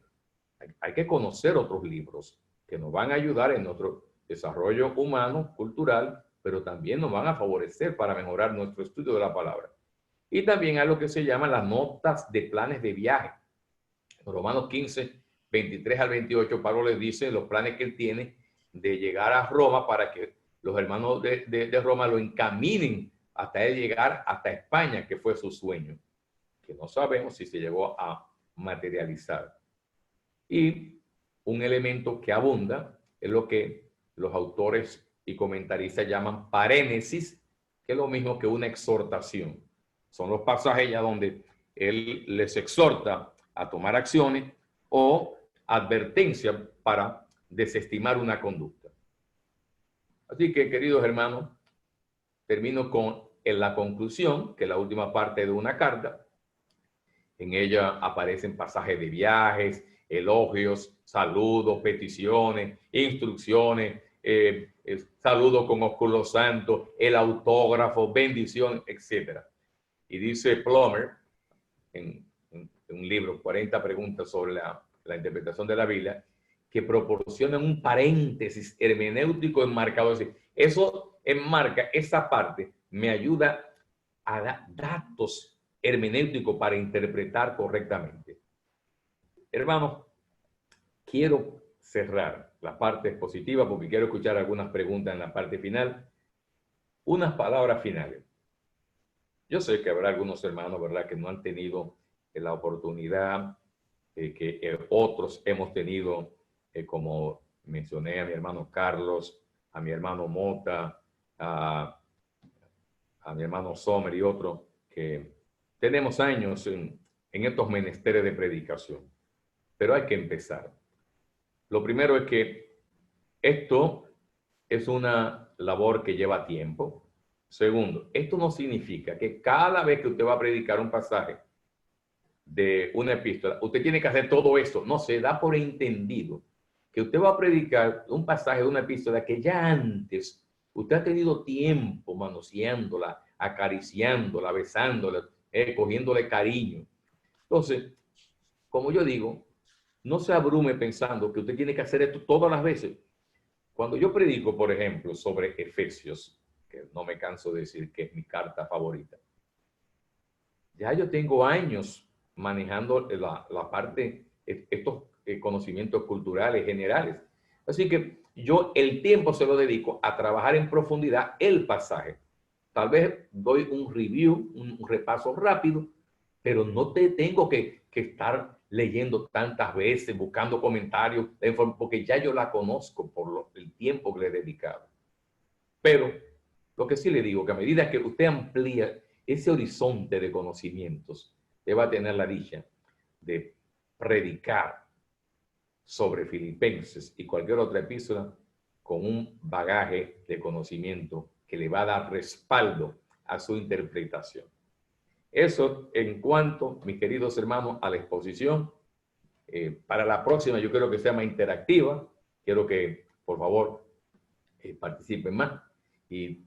hay que conocer otros libros que nos van a ayudar en nuestro desarrollo humano, cultural, pero también nos van a favorecer para mejorar nuestro estudio de la palabra. Y también hay lo que se llama las notas de planes de viaje. En Romanos 15, 23 al 28, Pablo les dice los planes que él tiene de llegar a Roma para que los hermanos de Roma lo encaminen hasta él llegar hasta España, que fue su sueño, que no sabemos si se llegó a materializar. Y un elemento que abunda es lo que los autores y comentaristas llaman parénesis, que es lo mismo que una exhortación. Son los pasajes ya donde él les exhorta a tomar acciones o advertencia para desestimar una conducta. Así que, queridos hermanos, termino con la conclusión, que es la última parte de una carta. En ella aparecen pasajes de viajes, elogios, saludos, peticiones, instrucciones, saludos con ósculo santo, el autógrafo, bendición, etc. Y dice Plummer, en un libro, 40 preguntas sobre la interpretación de la Biblia, que proporcionan un paréntesis hermenéutico enmarcado. Es decir, eso enmarca, esa parte me ayuda a dar datos hermenéuticos para interpretar correctamente. Hermanos, quiero cerrar la parte expositiva porque quiero escuchar algunas preguntas en la parte final. Unas palabras finales. Yo sé que habrá algunos hermanos, ¿verdad?, que no han tenido la oportunidad que otros hemos tenido, como mencioné a mi hermano Carlos, a mi hermano Mota, a mi hermano Sommer y otros, que tenemos años en estos menesteres de predicación. Pero hay que empezar. Lo primero es que esto es una labor que lleva tiempo. Segundo, esto no significa que cada vez que usted va a predicar un pasaje de una epístola, usted tiene que hacer todo esto. No, se da por entendido que usted va a predicar un pasaje de una epístola que ya antes usted ha tenido tiempo manoseándola, acariciándola, besándola, cogiéndole cariño. Entonces, como yo digo, no se abrume pensando que usted tiene que hacer esto todas las veces. Cuando yo predico, por ejemplo, sobre Efesios, que no me canso de decir que es mi carta favorita, ya yo tengo años manejando la parte, estos conocimientos culturales generales. Así que yo el tiempo se lo dedico a trabajar en profundidad el pasaje. Tal vez doy un review, un repaso rápido, pero no te tengo que estar leyendo tantas veces, buscando comentarios, porque ya yo la conozco por el tiempo que le he dedicado. Pero lo que sí le digo, que a medida que usted amplía ese horizonte de conocimientos, usted va a tener la dicha de predicar sobre Filipenses y cualquier otra epístola con un bagaje de conocimiento que le va a dar respaldo a su interpretación. Eso en cuanto, mis queridos hermanos, a la exposición. Para la próxima yo quiero que sea más interactiva. Quiero que, por favor, participen más. Y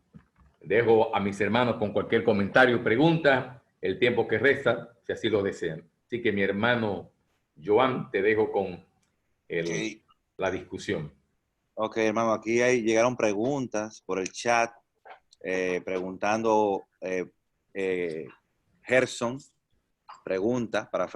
dejo a mis hermanos con cualquier comentario, pregunta, el tiempo que resta, si así lo desean. Así que mi hermano Joan, te dejo con la discusión. Ok, hermano, aquí llegaron preguntas por el chat, preguntando, Gerson pregunta para